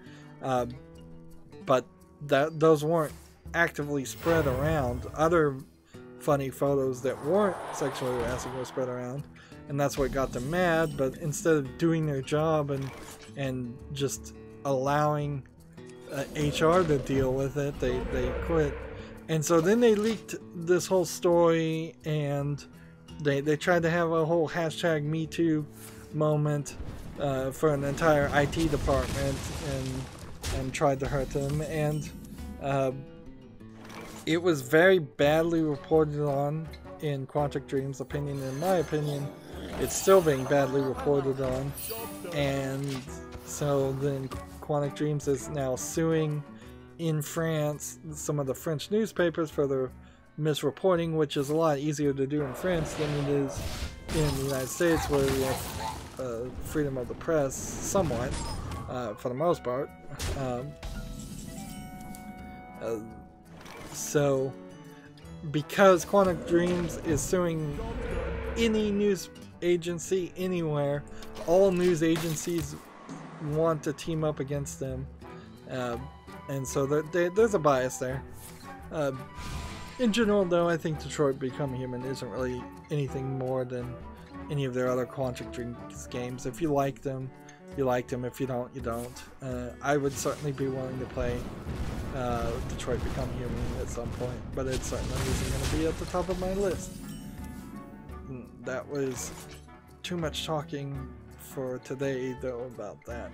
but those weren't actively spread around. Other funny photos that weren't sexually harassing were spread around, and that's what got them mad. But instead of doing their job and just allowing HR to deal with it, they quit. And so then they leaked this whole story, and they tried to have a whole hashtag #MeToo moment for an entire IT department, and tried to hurt them. And it was very badly reported on in Quantic Dream's opinion. In my opinion, it's still being badly reported on. And so then Quantic Dreams is now suing in France some of the French newspapers for their misreporting, which is a lot easier to do in France than it is in the United States, where we have freedom of the press somewhat, for the most part. So because Quantic Dreams is suing any news agency anywhere, all news agencies want to team up against them, and so there's a bias there. In general, though, I think Detroit Become Human isn't really anything more than any of their other Quantic Dreams games. If you like them, you like them. If you don't, you don't. I would certainly be willing to play Detroit Become Human at some point, but it certainly isn't going to be at the top of my list. That was too much talking for today, though, about that,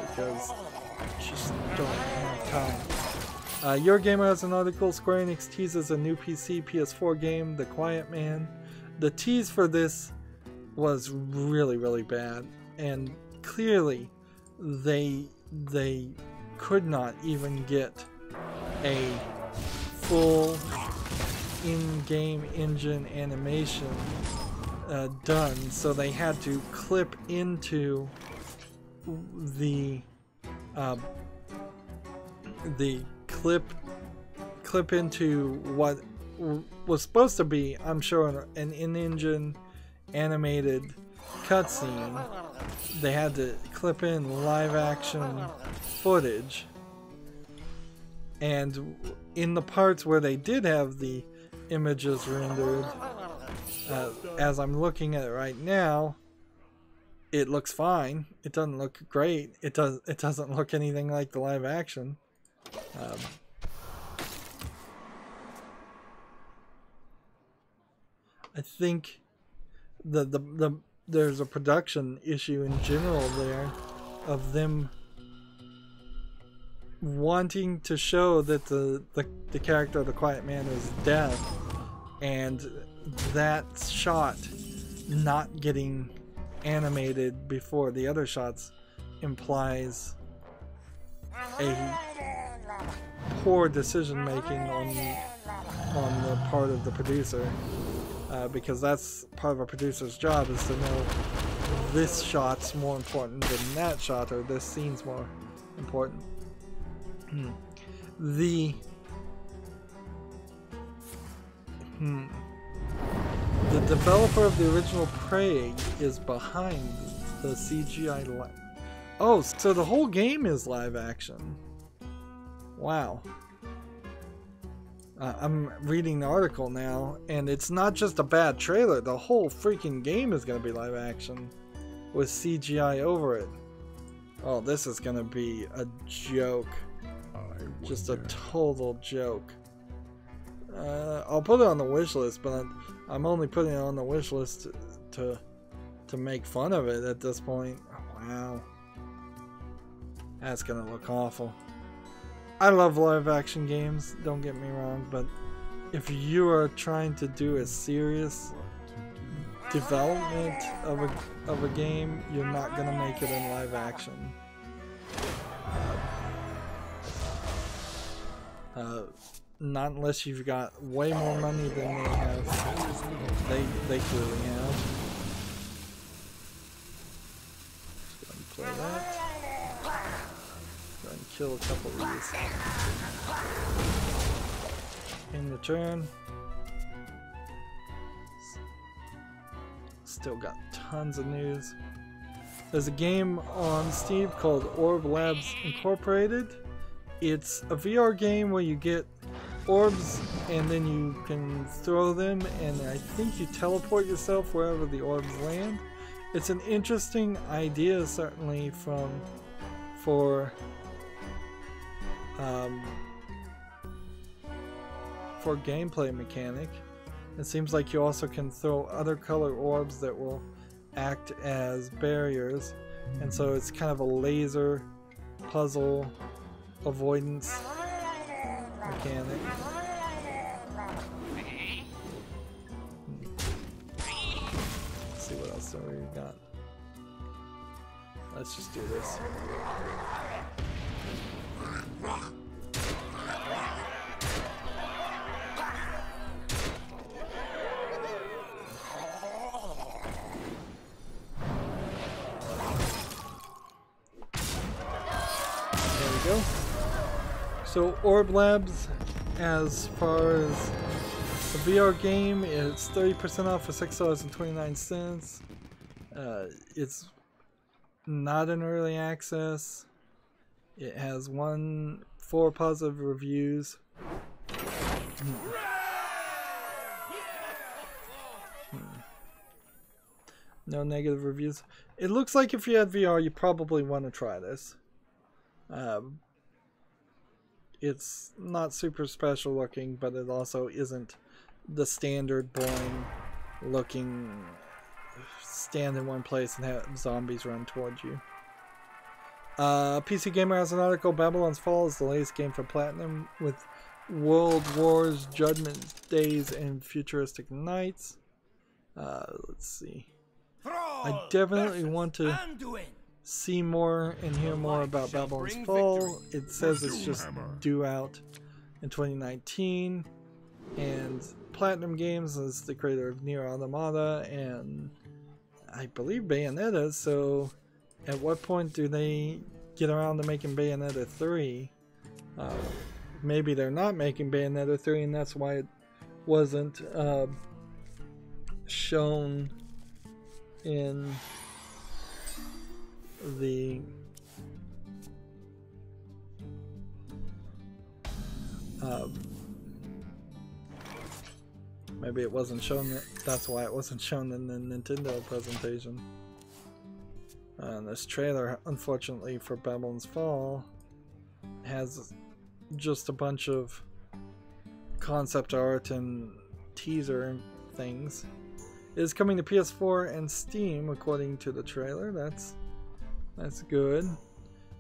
because I just don't have time. Your Gamer has an article. Square Enix teases a new PC PS4 game, The Quiet Man. The tease for this was really, really bad, and clearly they could not even get a full in-game engine animation done, so they had to clip into the clip into what was supposed to be, I'm sure, an in-engine animated cutscene, they had to clip in live action footage, and in the parts where they did have the images rendered, as I'm looking at it right now, it looks fine. It doesn't look great. It doesn't look anything like the live action. I think there's a production issue in general there of them wanting to show that the character of the Quiet Man is deaf, and that shot not getting animated before the other shots implies a poor decision making on the part of the producer, because that's part of a producer's job, is to know this shot's more important than that shot, or this scene's more important. The developer of the original Prey is behind the CGI. Oh, so the whole game is live action. Wow. I'm reading the article now, and it's not just a bad trailer. The whole freaking game is going to be live action with CGI over it. Oh, this is going to be a joke. Just a total joke. I'll put it on the wish list, but I'm only putting it on the wish list to make fun of it at this point. Wow. That's going to look awful. I love live action games, don't get me wrong, but if you are trying to do a serious development of a game, you're not going to make it in live action. Not unless you've got way more money than they have. They clearly have. Just go ahead and play that. Go ahead and kill a couple of these. In return, still got tons of news. There's a game on Steam called Orb Labs Incorporated. It's a VR game where you get orbs and then you can throw them, and I think you teleport yourself wherever the orbs land. It's an interesting idea, certainly, for gameplay mechanic. It seems like you also can throw other color orbs that will act as barriers, and so it's kind of a laser puzzle avoidance mechanic. Let's see what else we got. Let's just do this. There we go. So Orb Labs, as far as the VR game, it's 30% off for $6.29. It's not an early access. It has 4 positive reviews. No negative reviews. It looks like if you had VR, you probably want to try this. It's not super special looking, but it also isn't the standard boring looking stand in one place and have zombies run towards you. PC Gamer has an article. Babylon's Fall is the latest game from Platinum, with World Wars, Judgment Days, and Futuristic Nights. Let's see. I definitely want to see more and hear more about Babylon's Fall. It says it's just due out in 2019, and Platinum Games is the creator of Nier Automata and I believe Bayonetta, so at what point do they get around to making Bayonetta 3? Maybe they're not making Bayonetta 3 and that's why it wasn't shown in the maybe it wasn't shown. That's why it wasn't shown in the Nintendo presentation. And this trailer, unfortunately for Babylon's Fall, has just a bunch of concept art and teaser things. It is coming to PS4 and Steam, according to the trailer. That's good.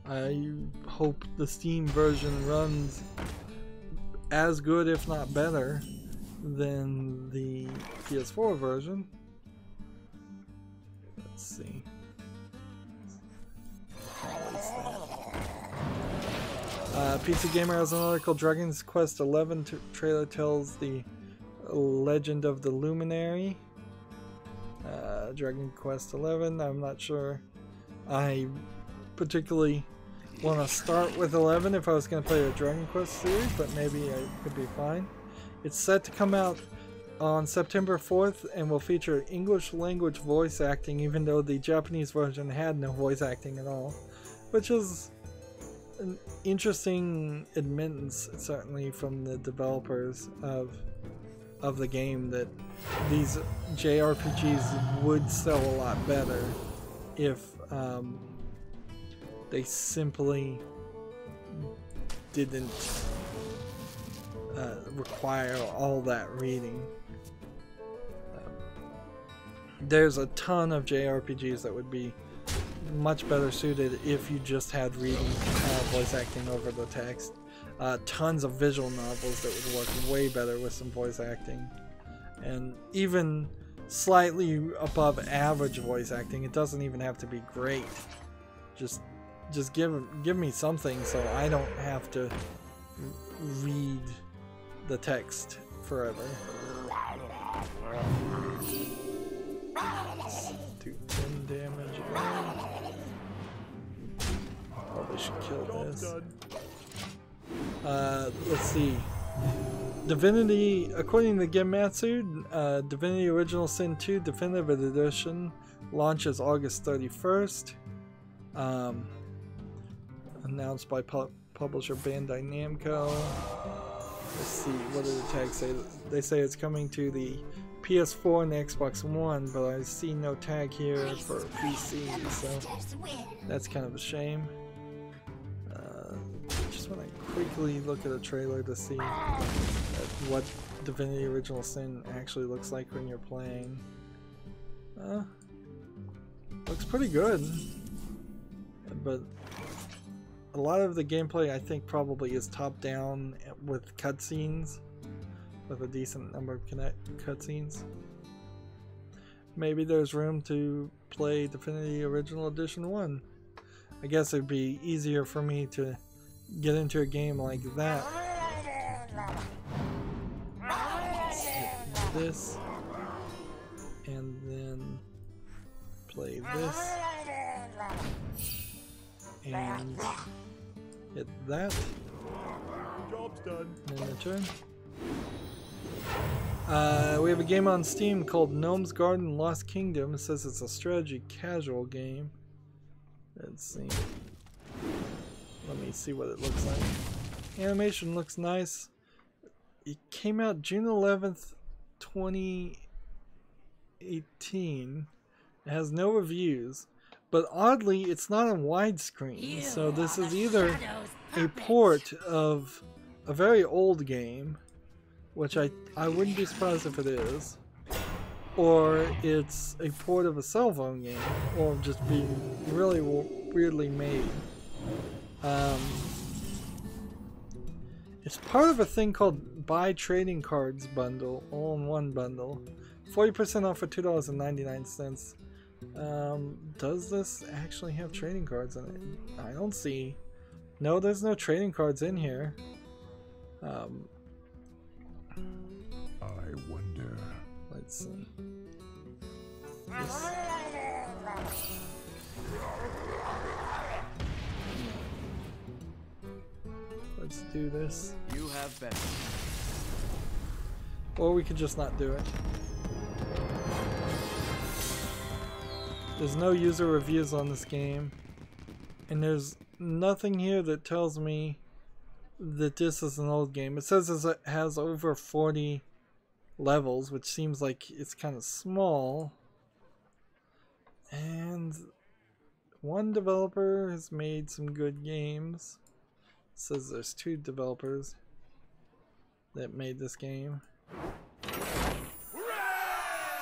I hope the Steam version runs as good, if not better, than the PS4 version. Let's see. PC Gamer has an article. Dragon's Quest 11 trailer tells the legend of the Luminary. Dragon Quest 11, I'm not sure I particularly want to start with 11 if I was going to play a Dragon Quest series, but maybe I could be fine. It's set to come out on September 4th and will feature English language voice acting, even though the Japanese version had no voice acting at all, which is an interesting admittance, certainly from the developers of the game, that these JRPGs would sell a lot better if they simply didn't require all that reading. There's a ton of JRPGs that would be much better suited if you just had reading voice acting over the text. Tons of visual novels that would work way better with some voice acting, and even slightly above average voice acting. It doesn't even have to be great. Just give me something so I don't have to read the text forever. Do 10 damage. Probably should kill this. Let's see. Divinity, according to Gematsu, Divinity Original Sin 2 Definitive Edition launches August 31st. Announced by publisher Bandai Namco. Let's see, what do the tags say? They say it's coming to the PS4 and the Xbox One, but I see no tag here for PC, so that's kind of a shame. Just want to quickly look at a trailer to see what Divinity Original Sin actually looks like when you're playing. Looks pretty good, but a lot of the gameplay I think probably is top down with cutscenes, with a decent number of cutscenes. Maybe there's room to play Divinity Original Edition 1. I guess it'd be easier for me to get into a game like that. Hit this, and then play this, and hit that.
Job's done.
And then return. We have a game on Steam called Gnome's Garden Lost Kingdom. It says it's a strategy casual game. Let's see. Let me see what it looks like. Animation looks nice. It came out June 11th, 2018. It has no reviews, but oddly it's not on widescreen. So this is either a port of a very old game, which I wouldn't be surprised if it is, or it's a port of a cell phone game, or just being really weirdly made. It's part of a thing called Buy Trading Cards Bundle, all-in-one bundle. 40% off for $2.99. Does this actually have trading cards in it? I don't see. No, there's no trading cards in here.
I wonder.
Let's see. Let's do this.
You have been.
Or we could just not do it. There's no user reviews on this game. And there's nothing here that tells me that this is an old game. It says it has over 40 levels, which seems like it's kind of small. And one developer has made some good games. It says there's 2 developers that made this game.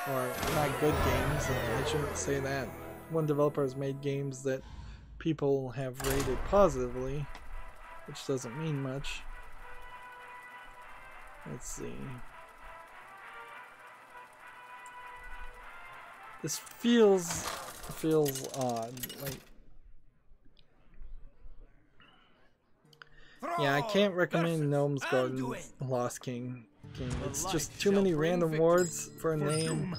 Or not good games, I shouldn't say that. One developer has made games that people have rated positively, which doesn't mean much. Let's see. This feels odd. Like, yeah, I can't recommend Gnome's Garden Lost King. It's just too many random words for a name.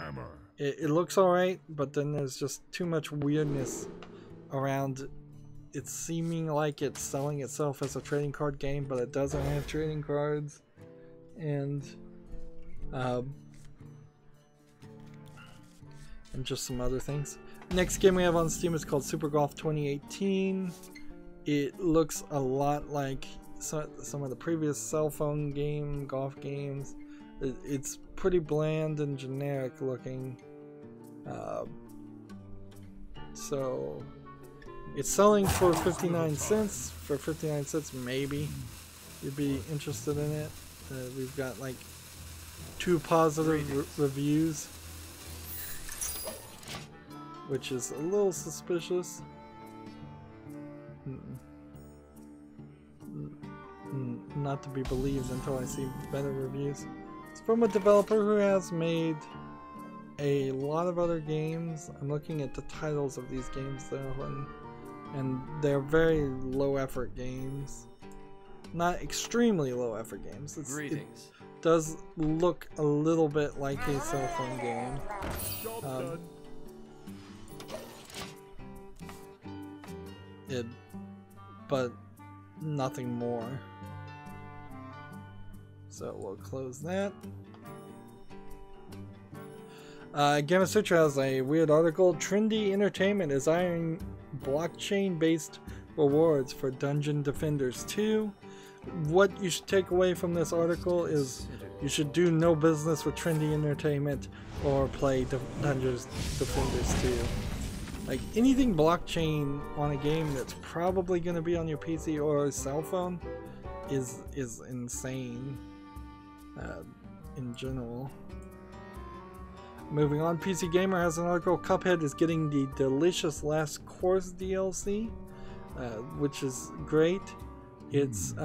It looks alright, but then there's just too much weirdness around it seeming like it's selling itself as a trading card game, but it doesn't have trading cards. And just some other things. Next game we have on Steam is called Super Golf 2018. It looks a lot like some of the previous cell phone golf games. It's pretty bland and generic looking. So it's selling for 59 cents. For 59 cents, maybe you'd be interested in it. We've got like 2 positive reviews, which is a little suspicious. Not to be believed until I see better reviews. It's from a developer who has made a lot of other games. I'm looking at the titles of these games though, and they're very low effort games. Not extremely low effort games. It does look a little bit like a cell phone game. But nothing more. So we'll close that. Gamma Sutra has a weird article. Trendy Entertainment is eyeing blockchain-based rewards for Dungeon Defenders 2. What you should take away from this article is you should do no business with Trendy Entertainment or play Dungeon Defenders 2. Like, anything blockchain on a game that's probably going to be on your PC or cell phone is insane in general. Moving on, PC Gamer has an article. Cuphead is getting the Delicious Last Course DLC, which is great. It's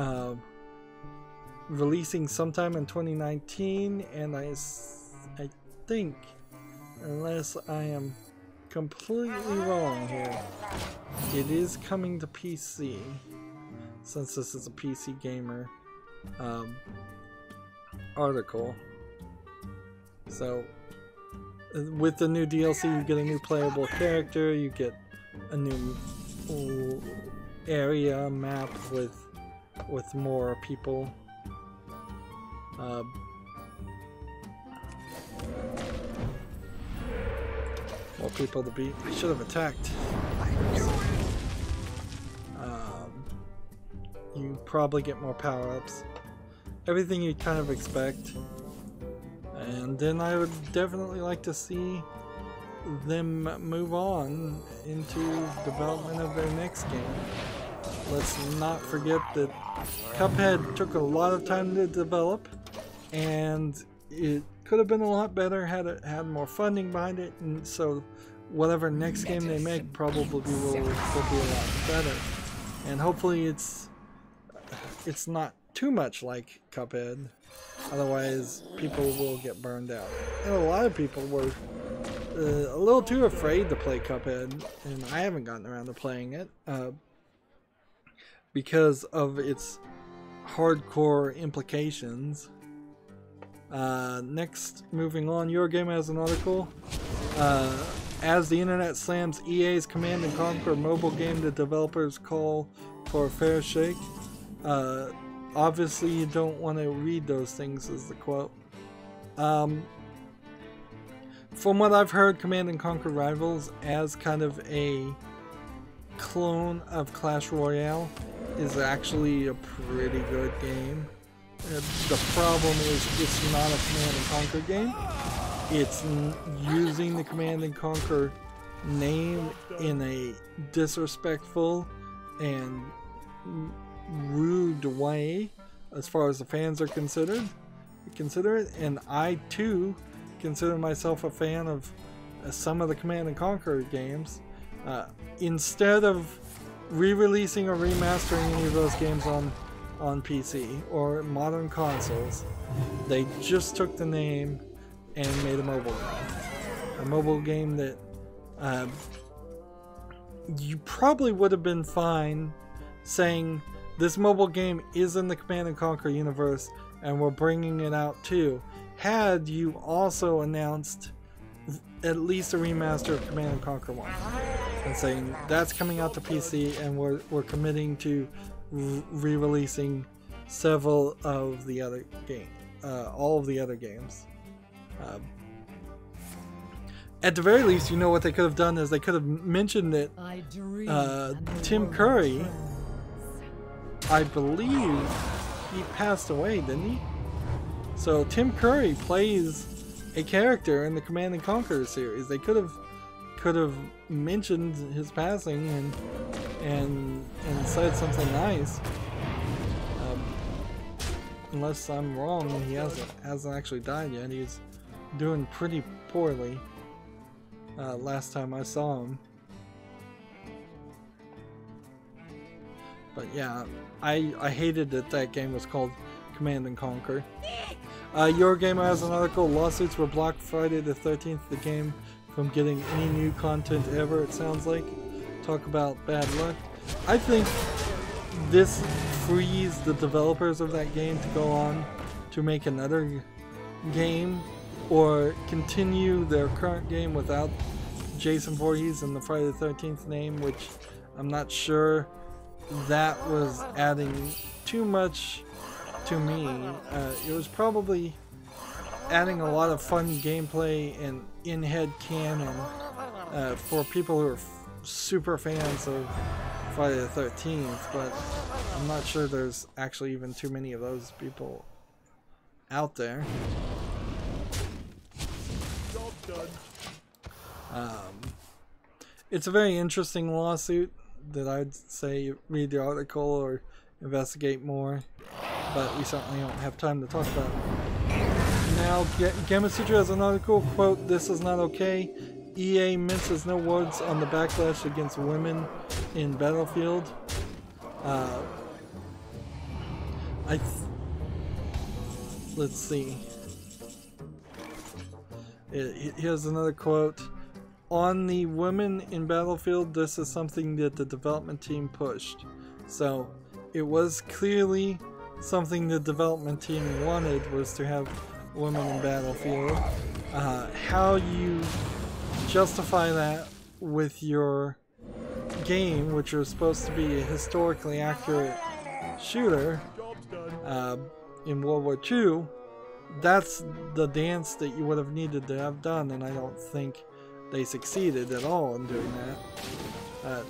releasing sometime in 2019, and I think, unless I am completely wrong here, it is coming to PC, since this is a PC Gamer article. So with the new DLC you get a new playable character, you get a new area map with more people. More people to beat. I should have attacked. You probably get more power-ups. Everything you'd kind of expect. And then I would definitely like to see them move on into development of their next game. Let's not forget that Cuphead took a lot of time to develop, and it could have been a lot better had it had more funding behind it, and so whatever next game they make probably will be a lot better. And hopefully it's not too much like Cuphead, otherwise people will get burned out. And a lot of people were a little too afraid to play Cuphead, and I haven't gotten around to playing it because of its hardcore implications. Next, moving on, Eurogamer has an article. As the internet slams EA's Command & Conquer mobile game, the developers call for a fair shake. Obviously you don't want to read those things, is the quote. From what I've heard, Command & Conquer Rivals as kind of a clone of Clash Royale is actually a pretty good game. The problem is it's not a Command and Conquer game. It's using the Command and Conquer name in a disrespectful and rude way as far as the fans are considered, and I too consider myself a fan of some of the Command and Conquer games. Instead of re-releasing or remastering any of those games on PC or modern consoles, they just took the name and made a mobile game. A mobile game that you probably would have been fine saying this mobile game is in the Command and Conquer universe and we're bringing it out too, had you also announced at least a remaster of Command and Conquer 1 and saying that's coming out to PC and we're committing to re-releasing several of the other all of the other games. At the very least, you know what they could have done is they could have mentioned that Tim Curry, I believe he passed away, didn't he? So Tim Curry plays a character in the Command and Conquer series. They could have mentioned his passing and said something nice. Unless I'm wrong, he hasn't actually died yet. He's doing pretty poorly. Last time I saw him. But yeah, I hated that game was called Command and Conquer. Eurogamer has an article, lawsuits were blocked Friday the 13th, the game from getting any new content ever, it sounds like. Talk about bad luck. I think this frees the developers of that game to go on to make another game or continue their current game without Jason Voorhees and the Friday the 13th name, which I'm not sure that was adding too much to me. It was probably adding a lot of fun gameplay and in-head canon for people who are super fans of Friday the 13th, but I'm not sure there's actually even too many of those people out there. It's a very interesting lawsuit that I'd say read the article or investigate more, but we certainly don't have time to talk about it. Now, Gamma Sutra has an article, quote, "This is not okay. EA minces no words on the backlash against women in Battlefield." Let's see. Here's another quote. "On the women in Battlefield, this is something that the development team pushed." So it was clearly something the development team wanted, was to have women in Battlefield. How you justify that with your game, which is supposed to be a historically accurate shooter in World War II, that's the dance that you would have needed to have done, and I don't think they succeeded at all in doing that.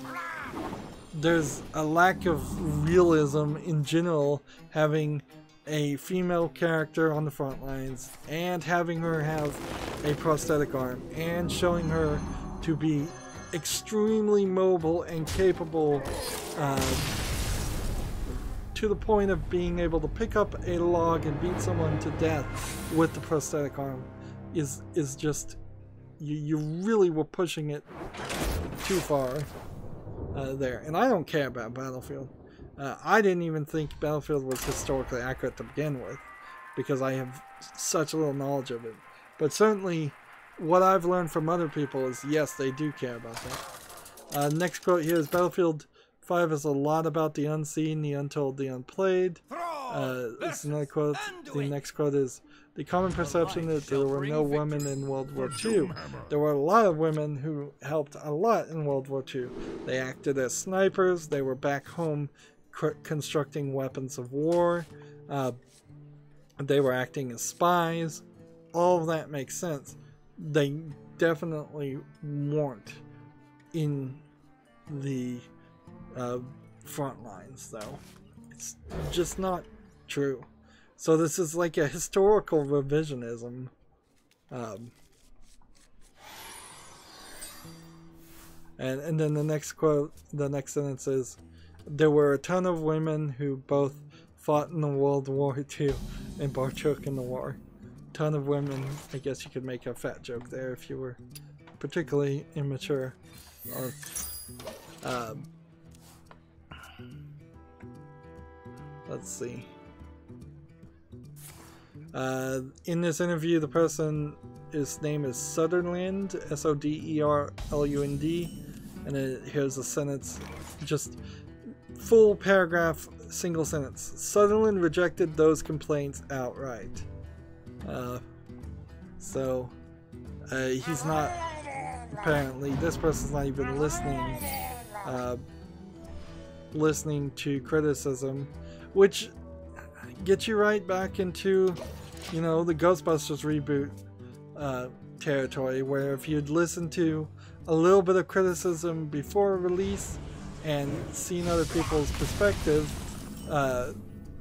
There's a lack of realism in general, having a female character on the front lines and having her have a prosthetic arm and showing her to be extremely mobile and capable to the point of being able to pick up a log and beat someone to death with the prosthetic arm is just, you really were pushing it too far there. And I don't care about Battlefield. I didn't even think Battlefield was historically accurate to begin with, because I have such little knowledge of it. But certainly, what I've learned from other people is, yes, they do care about that. Next quote here is, "Battlefield 5 is a lot about the unseen, the untold, the unplayed." This is another quote. The next quote is, "The common perception that there were no women in World War II. There were a lot of women who helped a lot in World War II. They acted as snipers. They were back home constructing weapons of war. They were acting as spies. All of that makes sense. They definitely weren't in the front lines, though. It's just not true. So this is like a historical revisionism. And then the next quote, the next sentence is, there were a ton of women who both fought in the World War II and partook in the war. Ton of women, I guess you could make a fat joke there if you were particularly immature. Or, let's see. In this interview, the person, his name is Sutherland, Soderlund, and here's a sentence, just full paragraph, single sentence. Sutherland rejected those complaints outright. He's not, apparently, this person's not even listening to criticism, which gets you right back into, you know, the Ghostbusters reboot territory, where if you'd listened to a little bit of criticism before release and seen other people's perspective,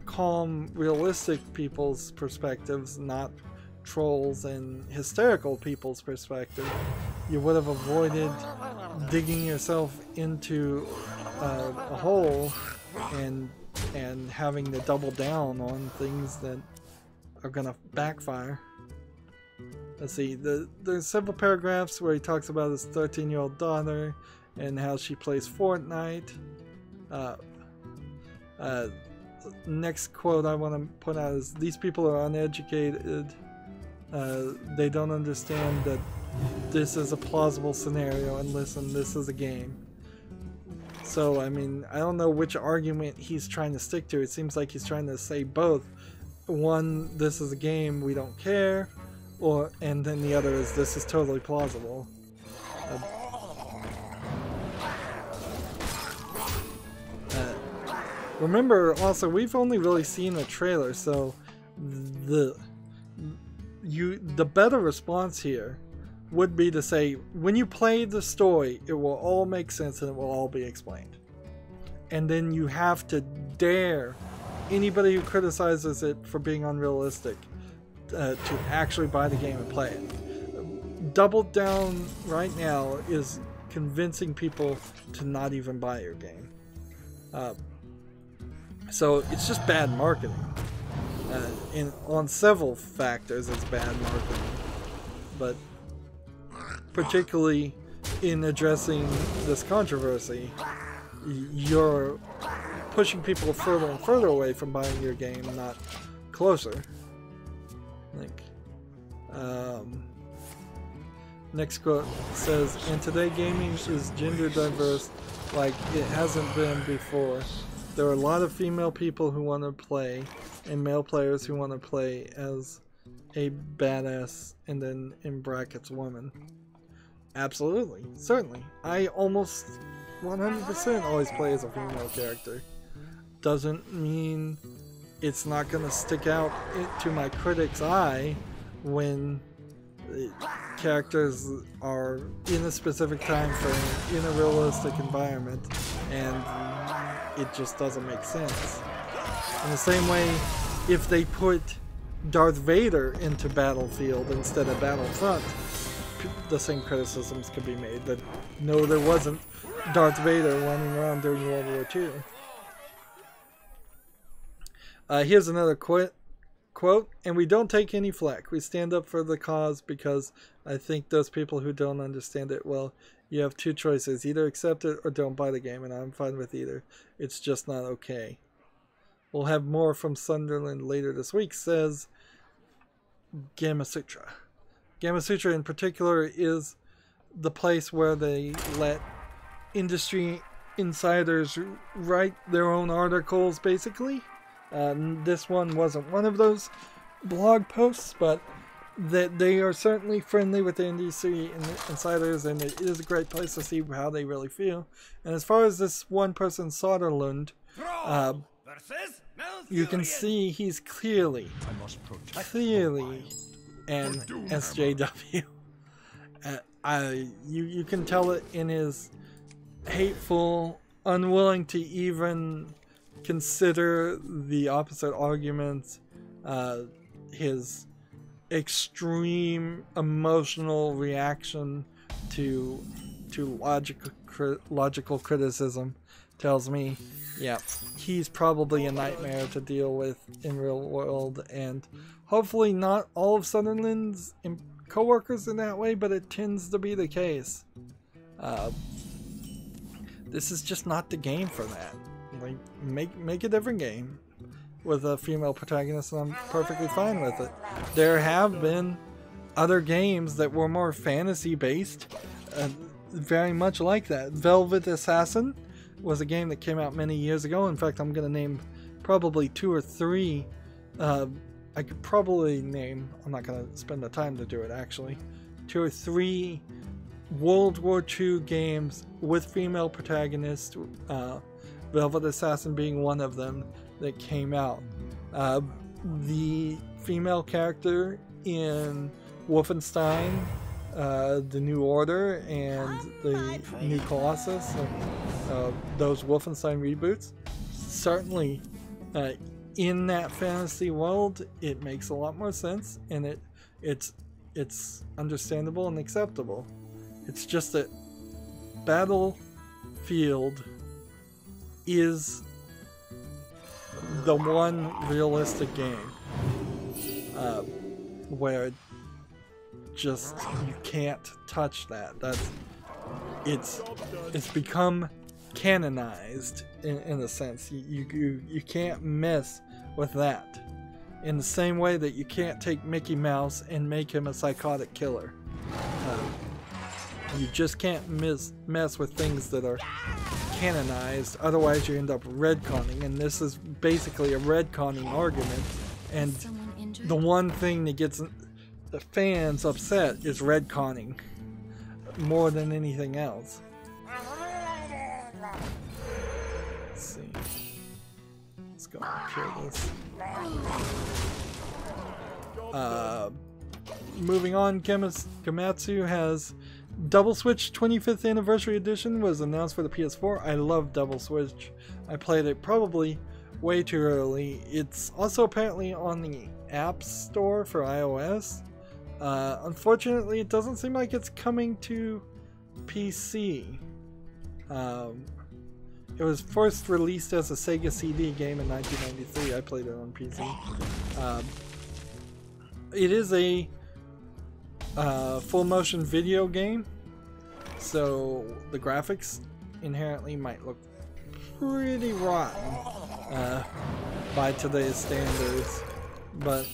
calm, realistic people's perspectives, not trolls and hysterical people's perspective, you would have avoided digging yourself into a hole and having to double down on things that are gonna backfire. Let's see, there's several paragraphs where he talks about his 13-year-old daughter and how she plays Fortnite. Next quote I want to put out is, these people are uneducated. They don't understand that this is a plausible scenario, and listen, this is a game. So, I mean, I don't know which argument he's trying to stick to. It seems like he's trying to say both. One, this is a game, we don't care, and then the other is, this is totally plausible. Remember, also, we've only really seen a trailer, so the better response here would be to say, when you play the story, it will all make sense and it will all be explained. And then you have to dare anybody who criticizes it for being unrealistic to actually buy the game and play it. Double down right now is convincing people to not even buy your game. So it's just bad marketing. On several factors, it's bad marketing. But particularly in addressing this controversy, you're pushing people further and further away from buying your game, not closer. Like, next quote says, and today gaming is gender diverse like it hasn't been before. There are a lot of female people who want to play, and male players who want to play as a badass, and then in brackets, woman. Absolutely, certainly. I almost 100% always play as a female character. Doesn't mean it's not going to stick out to my critic's eye when characters are in a specific time frame, in a realistic environment, and it just doesn't make sense. In the same way, if they put Darth Vader into Battlefield instead of Battlefront, the same criticisms could be made that no, there wasn't Darth Vader running around during World War II. Here's another quote, and we don't take any flack. We stand up for the cause because I think those people who don't understand it, well, you have two choices. Either accept it or don't buy the game, and I'm fine with either. It's just not okay. We'll have more from Sunderland later this week, says Gamasutra. Gamasutra in particular is the place where they let industry insiders write their own articles, basically. This one wasn't one of those blog posts, but that they are certainly friendly with the industry insiders, and it is a great place to see how they really feel. And as far as this one person, Soderlund, you can see he's clearly an SJW. You can tell it in his hateful unwilling to even consider the opposite arguments, his extreme emotional reaction to logical criticism tells me, yeah, he's probably a nightmare to deal with in real world, and hopefully not all of Sutherland's co-workers in that way, but it tends to be the case. This is just not the game for that. Like, make a different game with a female protagonist, and I'm perfectly fine with it. There have been other games that were more fantasy based, very much like that. Velvet Assassin was a game that came out many years ago. In fact, I'm going to name probably 2 or 3. I could probably name, I'm not going to spend the time to do it actually, 2 or 3 World War II games with female protagonists, Velvet Assassin being one of them, that came out. The female character in Wolfenstein, the New Order, and the New Colossus, those Wolfenstein reboots, certainly in that fantasy world, it makes a lot more sense, and it's understandable and acceptable. It's just that Battlefield is the one realistic game where just you can't touch that. It's become canonized in a sense. You can't mess with that. In the same way that you can't take Mickey Mouse and make him a psychotic killer. You just can't mess with things that are canonized, otherwise you end up retconning, and this is basically a retconning argument, and the one thing that gets the fans upset is retconning more than anything else. Let's see. Let's go and kill this. Moving on, Gamatsu has Double Switch 25th Anniversary Edition was announced for the PS4. I love Double Switch. I played it probably way too early. It's also apparently on the App Store for iOS. Unfortunately, it doesn't seem like it's coming to PC. It was first released as a Sega CD game in 1993. I played it on PC. It is a full motion video game, so the graphics inherently might look pretty rotten by today's standards, but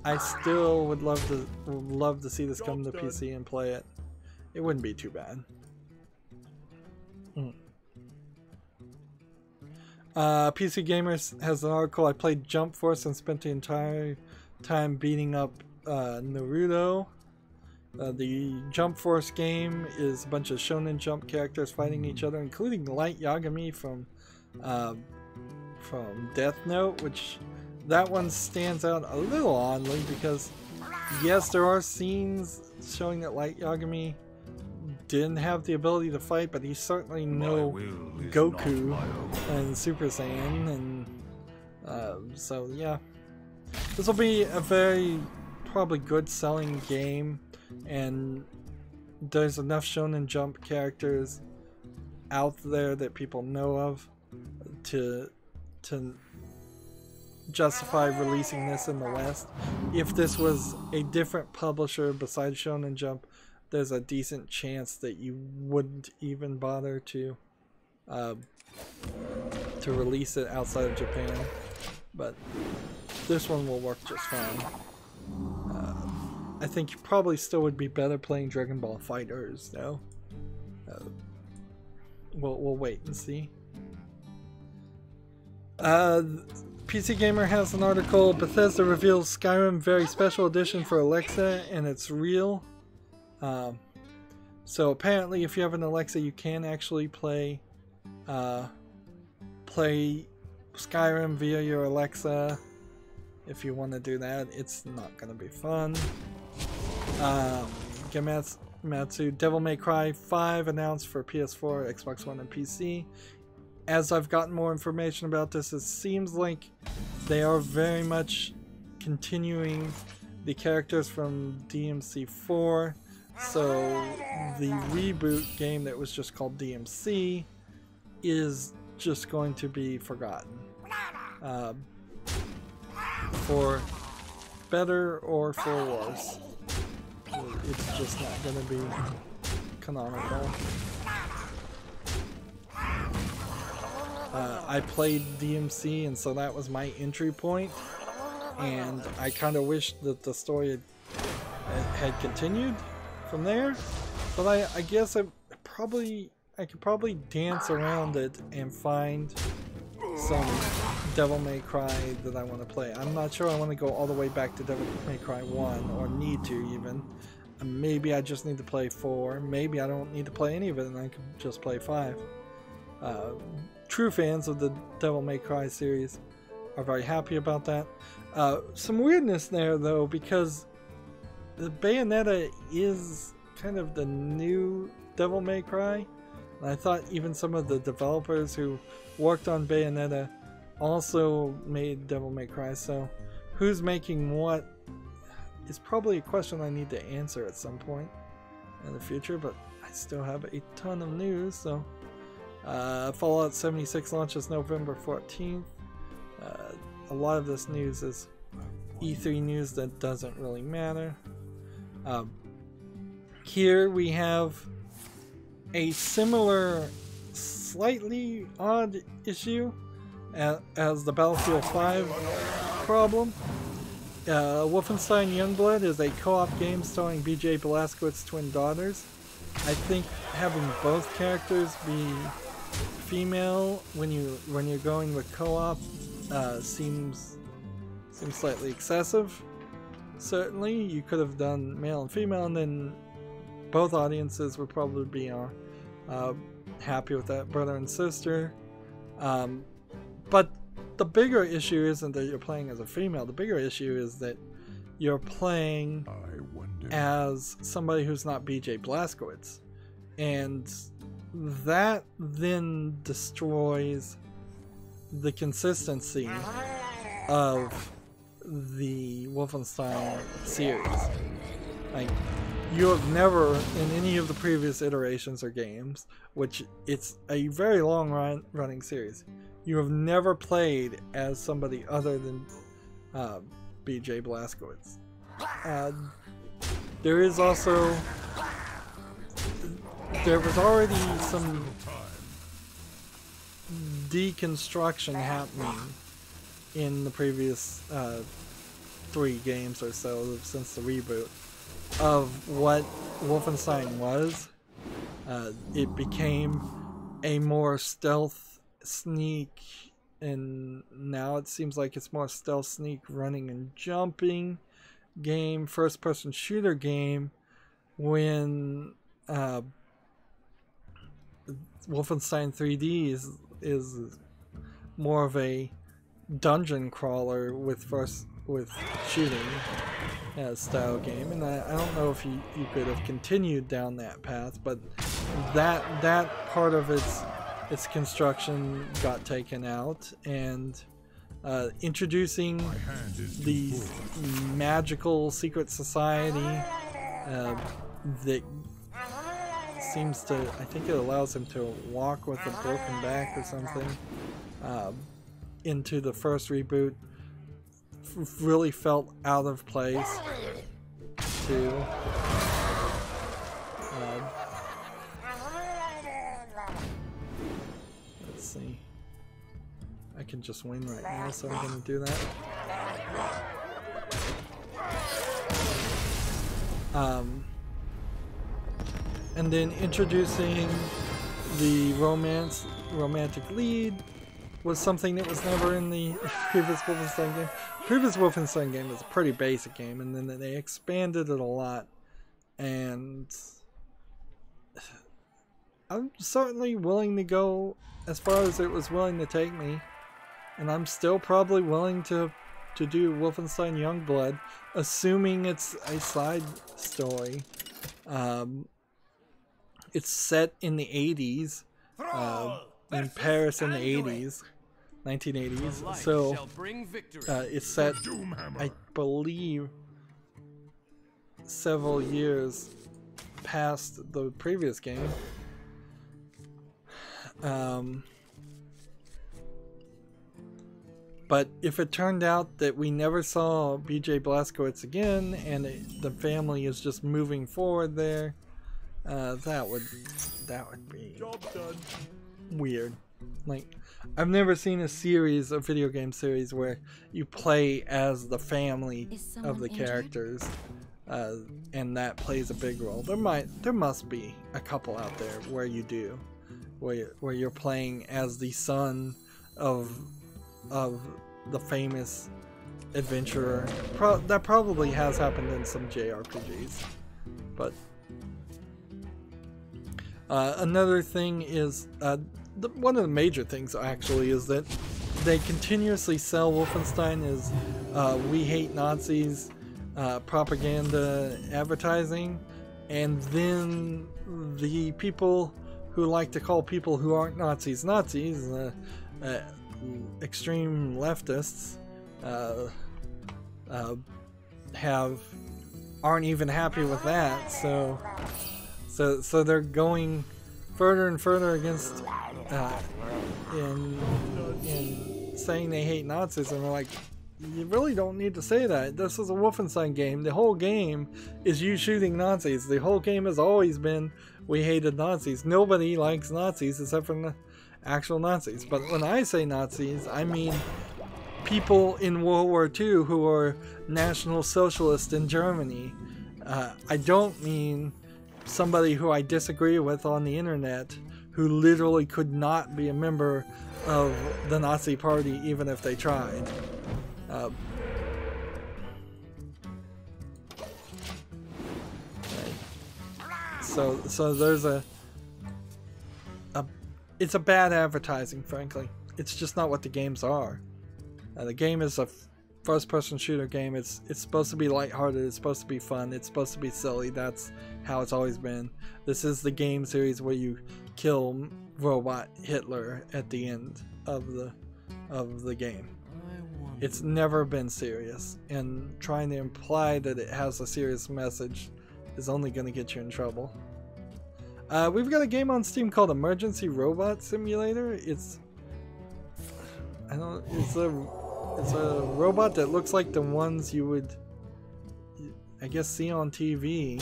I still would love to see this come to PC and play it. It wouldn't be too bad. PC Gamers has an article. I played Jump Force and spent the entire time beating up Naruto. The Jump Force game is a bunch of Shonen Jump characters fighting each other, including Light Yagami from Death Note, which that one stands out a little oddly because yes, there are scenes showing that Light Yagami didn't have the ability to fight, but he's certainly no Goku and Super Saiyan, and so yeah, this will be a very probably good selling game, and there's enough Shonen Jump characters out there that people know of to justify releasing this in the West. If this was a different publisher besides Shonen Jump, there's a decent chance that you wouldn't even bother to release it outside of Japan, but this one will work just fine. I think you probably still would be better playing Dragon Ball FighterZ though. We'll wait and see. PC Gamer has an article. Bethesda reveals Skyrim Very Special Edition for Alexa, and it's real. So apparently if you have an Alexa, you can actually play Skyrim via your Alexa. If you want to do that, it's not going to be fun. Matsu. Devil May Cry 5 announced for PS4, Xbox One, and PC. As I've gotten more information about this, it seems like they are very much continuing the characters from DMC4. So the reboot game that was just called DMC is just going to be forgotten. For better or for worse. It's just not going to be canonical. I played DMC, and so that was my entry point, and I kind of wish that the story had continued from there, but I guess I could probably dance around it and find some Devil May Cry that I want to play. I'm not sure I want to go all the way back to Devil May Cry 1, or need to even. Maybe I just need to play 4. Maybe I don't need to play any of it and I can just play 5. True fans of the Devil May Cry series are very happy about that. Some weirdness there though, because the Bayonetta is kind of the new Devil May Cry. And I thought even some of the developers who worked on Bayonetta also made Devil May Cry, so who's making what is probably a question I need to answer at some point in the future, but I still have a ton of news. So Fallout 76 launches November 14th. A lot of this news is E3 news that doesn't really matter. Here we have a similar, slightly odd issue as the Battlefield 5 problem. Wolfenstein Youngblood is a co-op game starring BJ Blazkowicz's twin daughters. I think having both characters be female when you're going with co-op seems slightly excessive. Certainly, you could have done male and female, and then both audiences would probably be happy with that, brother and sister. But the bigger issue isn't that you're playing as a female. The bigger issue is that you're playing as somebody who's not BJ Blazkowicz, and that then destroys the consistency of the Wolfenstein series. Like, you have never, in any of the previous iterations or games, which it's a very long running series, you have never played as somebody other than BJ Blazkowicz. There was already some deconstruction happening in the previous 3 games or so since the reboot of what Wolfenstein was. It became a more stealth sneak, and now it seems like it's more stealth sneak running and jumping game, first person shooter game, when Wolfenstein 3D is more of a dungeon crawler with shooting style game, and I don't know if you could have continued down that path, but that part of its construction got taken out, and introducing the magical secret society that seems to, I think it allows him to walk with a broken back or something, into the first reboot, really felt out of place too. Let's see. I can just win right now, so I'm going to do that. And then introducing the romantic lead was something that was never in the previous Wolfenstein game. The previous Wolfenstein game was a pretty basic game, and then they expanded it a lot. And I'm certainly willing to go as far as it was willing to take me, and I'm still probably willing to do Wolfenstein Youngblood, assuming it's a side story. It's set in the 80s, in Paris in the 80s, 1980s. So it's set, I believe, several years past the previous game. But if it turned out that we never saw BJ Blazkowicz again, and the family is just moving forward there, that would be weird. Like, I've never seen a series, a video game series, where you play as the family of the characters, and that plays a big role. There must be a couple out there where you do, where you're playing as the son of the famous adventurer. That probably has happened in some JRPGs, but another thing is one of the major things actually is that they continuously sell Wolfenstein as we hate Nazis propaganda advertising, and then the people who like to call people who aren't Nazis Nazis, extreme leftists, aren't even happy with that. So they're going further and further against in saying they hate Nazis, and they're like, you really don't need to say that. This is a Wolfenstein game. The whole game is you shooting Nazis. The whole game has always been we hated Nazis. Nobody likes Nazis except for the actual Nazis. But when I say Nazis, I mean people in World War II who were National Socialists in Germany. I don't mean somebody who I disagree with on the internet who literally could not be a member of the Nazi Party even if they tried. So there's it's a bad advertising, frankly. It's just not what the games are. The game is a first-person shooter game. It's supposed to be lighthearted. It's supposed to be fun. It's supposed to be silly. That's how it's always been. This is the game series where you kill robot Hitler at the end of the game. It's never been serious, and trying to imply that it has a serious message is only going to get you in trouble. We've got a game on Steam called Emergency Robot Simulator. It's a robot that looks like the ones you would, I guess, see on TV.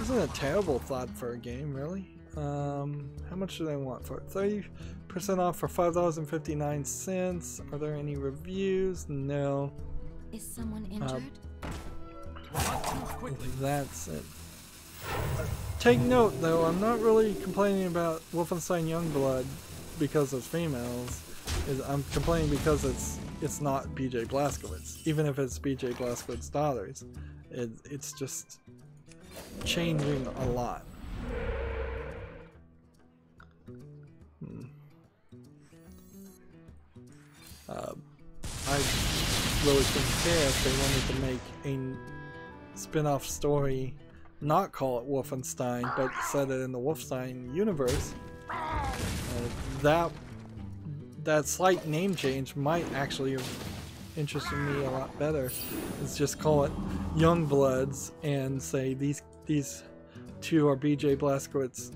Isn't a terrible thought for a game, really. How much do they want for it? 30% off for $5.59. Are there any reviews? No.
Is someone injured?
That's it. Take note, though, I'm not really complaining about Wolfenstein Youngblood because it's females. I'm complaining because it's not BJ Blazkowicz. Even if it's BJ Blazkowicz's daughters, it's just changing a lot. I really couldn't care if they wanted to make a spin-off story, not call it Wolfenstein, but set it in the Wolfenstein universe. That slight name change might actually have interested me a lot better. Let's just call it Youngbloods and say these two are BJ Blazkowicz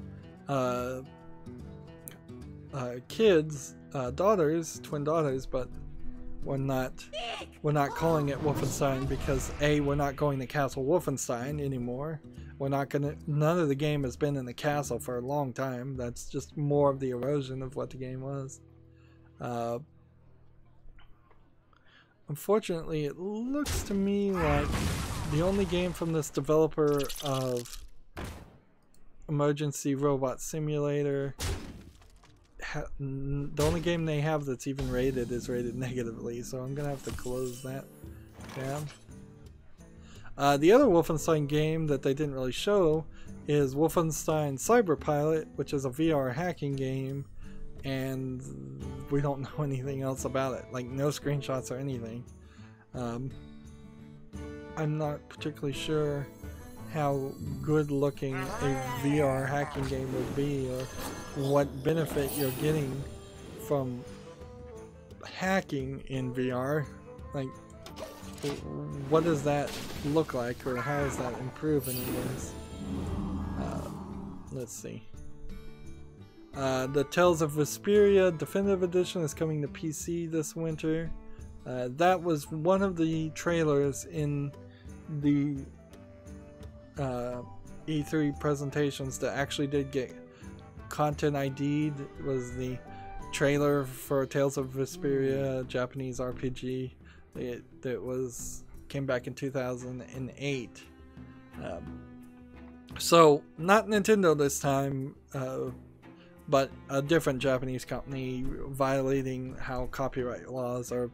kids, daughters, twin daughters, but we're not calling it Wolfenstein because A, we're not going to Castle Wolfenstein anymore. None of the game has been in the castle for a long time. That's just more of the erosion of what the game was. Unfortunately, it looks to me like the only game from this developer of Emergency Robot Simulator, the only game they have that's even rated is rated negatively, so I'm gonna have to close that down. The other Wolfenstein game that they didn't really show is Wolfenstein Cyberpilot, which is a VR hacking game, and we don't know anything else about it, like no screenshots or anything. I'm not particularly sure how good looking a VR hacking game would be, or what benefit you're getting from hacking in VR. Like, what does that look like, or how does that improve anyways? Let's see. The Tales of Vesperia Definitive Edition is coming to PC this winter. That was one of the trailers in the E3 presentations that actually did get content ID'd. It was the trailer for Tales of Vesperia, a Japanese RPG. It came back in 2008. So not Nintendo this time, but a different Japanese company violating how copyright laws are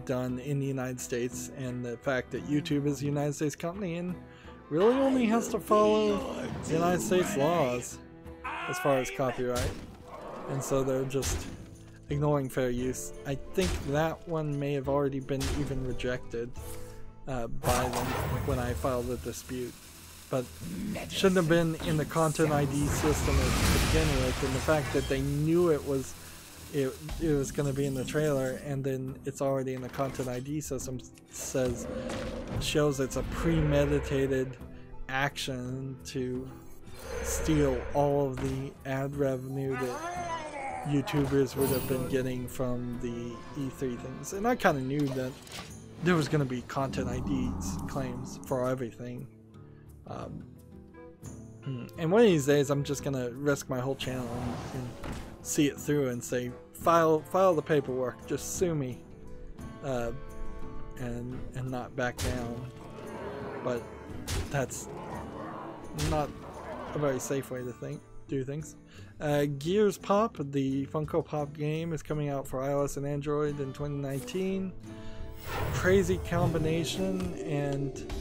done in the United States, and the fact that YouTube is a United States company and really only has to follow United States laws as far as copyright, and so they're just ignoring fair use. I think that one may have already been even rejected by them when I filed a dispute, but shouldn't have been in the Content ID system to begin with, and the fact that they knew it was going to be in the trailer and then it's already in the Content ID system shows it's a premeditated action to steal all of the ad revenue that YouTubers would have been getting from the E3 things. And I kind of knew that there was going to be Content IDs claims for everything. And one of these days I'm just going to risk my whole channel and see it through and say, file the paperwork, just sue me, and not back down. But that's not a very safe way to do things. Gears Pop, the Funko Pop game, is coming out for iOS and Android in 2019. Crazy combination, and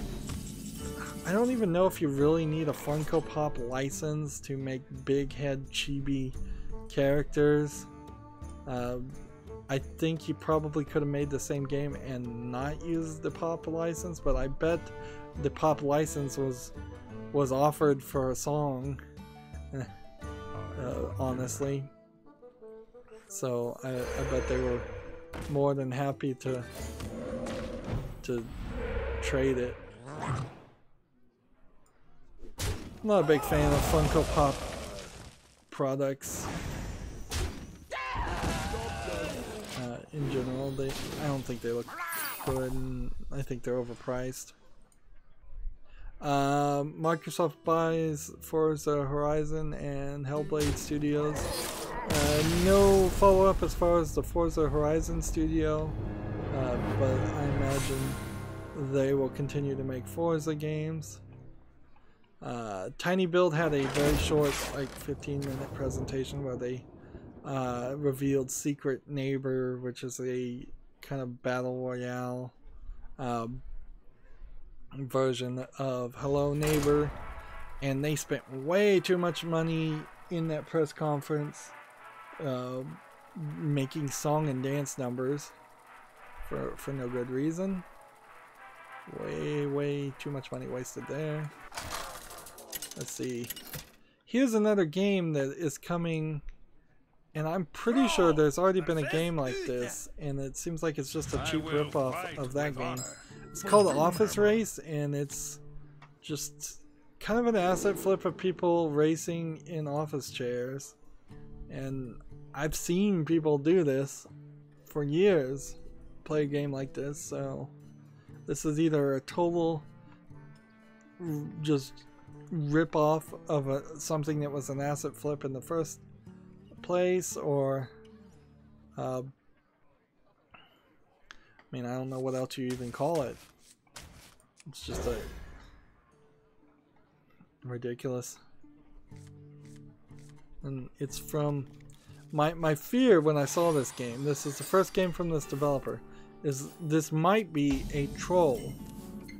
I don't even know if you really need a Funko Pop license to make big head chibi characters. I think you probably could have made the same game and not used the Pop license, but I bet the Pop license was offered for a song, honestly. So I bet they were more than happy to trade it. I'm not a big fan of Funko Pop products in general. I don't think they look good, and I think they're overpriced. Microsoft buys Forza Horizon and Hellblade Studios. No follow-up as far as the Forza Horizon studio, but I imagine they will continue to make Forza games. Tiny Build had a very short, like 15-minute presentation where they revealed Secret Neighbor, which is a kind of battle royale version of Hello Neighbor, and they spent way too much money in that press conference making song and dance numbers for no good reason. Way too much money wasted there. Let's see. Here's another game that is coming, and I'm pretty sure there's already been a game like this, and it seems like it's just a cheap ripoff of that game. It's called Office Race, and it's just kind of an asset flip of people racing in office chairs. And I've seen people do this for years, play a game like this, so this is either a total just rip off of something that was an asset flip in the first place, or I mean, I don't know what else you even call it. It's just a ridiculous. And it's from my fear when I saw this game. This is the first game from this developer. Is this might be a troll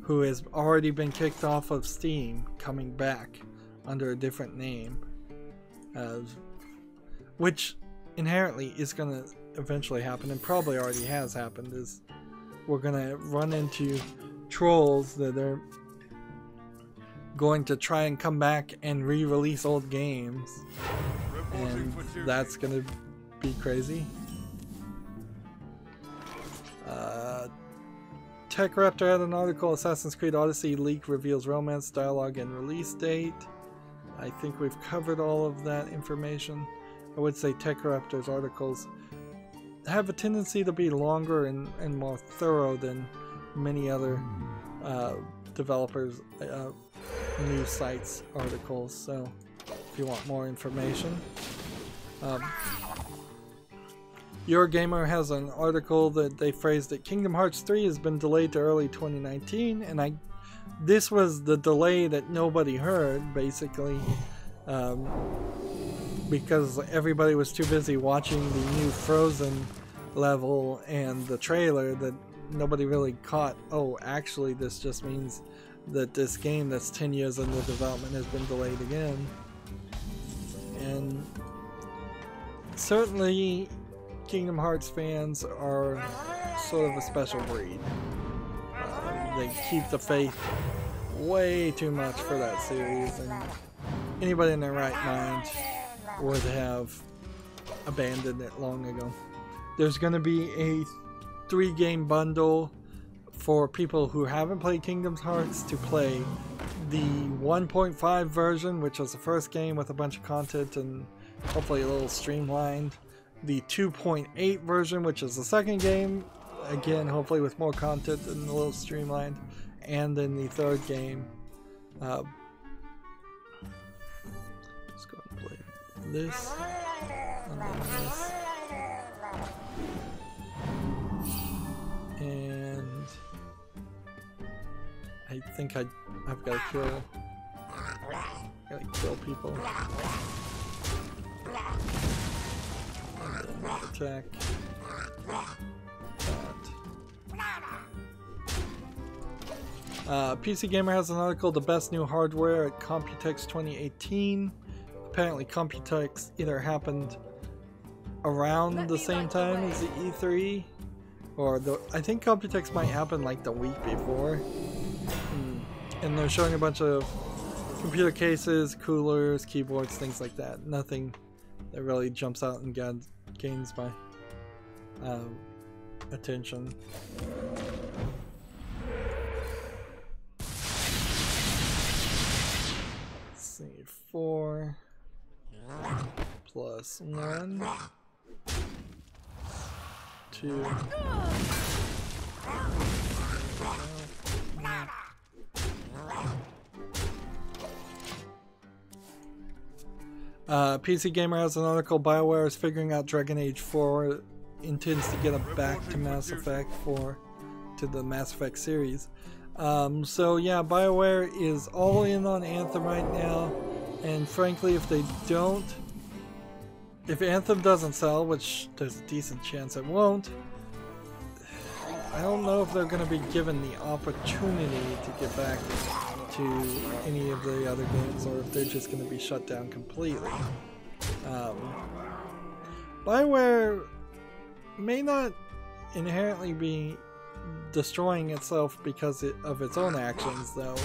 who has already been kicked off of Steam, coming back under a different name, which inherently is going to eventually happen, and probably already has happened. Is we're going to run into trolls that are going to try and come back and re-release old games, and that's gonna be crazy. Tech Raptor had an article, Assassin's Creed Odyssey leak reveals romance, dialogue, and release date. I think we've covered all of that information. I would say Tech Raptor's articles have a tendency to be longer and more thorough than many other developers' news sites articles. So if you want more information. Eurogamer has an article that they phrased that Kingdom Hearts 3 has been delayed to early 2019, and this was the delay that nobody heard, basically, because everybody was too busy watching the new Frozen level and the trailer that nobody really caught, oh, actually this just means that this game that's 10 years into development has been delayed again. And certainly Kingdom Hearts fans are sort of a special breed. They keep the faith way too much for that series, and anybody in their right mind would have abandoned it long ago. There's going to be a 3-game bundle for people who haven't played Kingdom Hearts to play the 1.5 version, which was the first game with a bunch of content and hopefully a little streamlined. The 2.8 version, which is the second game, again hopefully with more content and a little streamlined, and then the third game. Let's go and play this, and then this, and I think I've got to kill people. Attack that. PC Gamer has an article, the best new hardware at Computex 2018. Apparently Computex either happened around the same time as the E3, or I think Computex might happen like the week before. And they're showing a bunch of computer cases, coolers, keyboards, things like that. Nothing that really jumps out and gains my attention. Let's see, 4 plus 1, 2. PC Gamer has an article, BioWare is figuring out Dragon Age 4 intends to get it back to Mass Effect 4, to the Mass Effect series. So yeah, BioWare is all in on Anthem right now, and frankly if Anthem doesn't sell, which there's a decent chance it won't, I don't know if they're going to be given the opportunity to get back to any of the other games, or if they're just going to be shut down completely. BioWare may not inherently be destroying itself because of its own actions, though.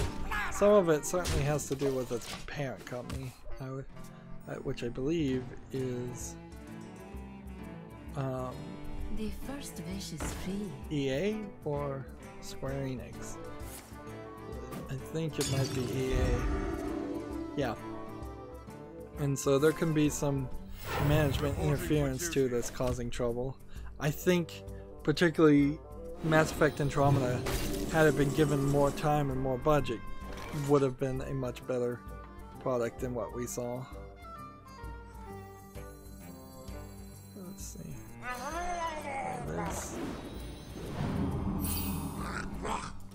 Some of it certainly has to do with its parent company, which I believe is
the first wish is free.
EA or Square Enix. I think it might be EA. Yeah. And so there can be some management interference too that's causing trouble. I think particularly Mass Effect Andromeda, had it been given more time and more budget, would have been a much better product than what we saw. Let's see. Play this.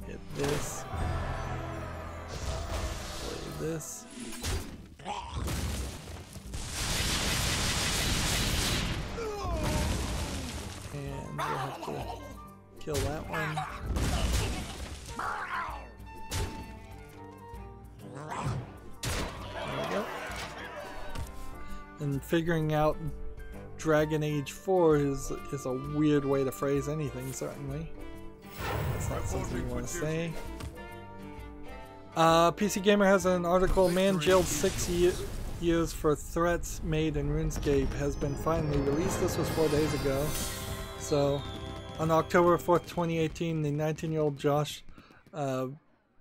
Hit this. Play this. And we'll have to kill that one. There we go. And figuring out Dragon Age 4 is a weird way to phrase anything, certainly. That's not something you want to say. PC Gamer has an article, man jailed 6 years for threats made in RuneScape has been finally released. This was 4 days ago. So, on October 4th, 2018, the 19-year-old Josh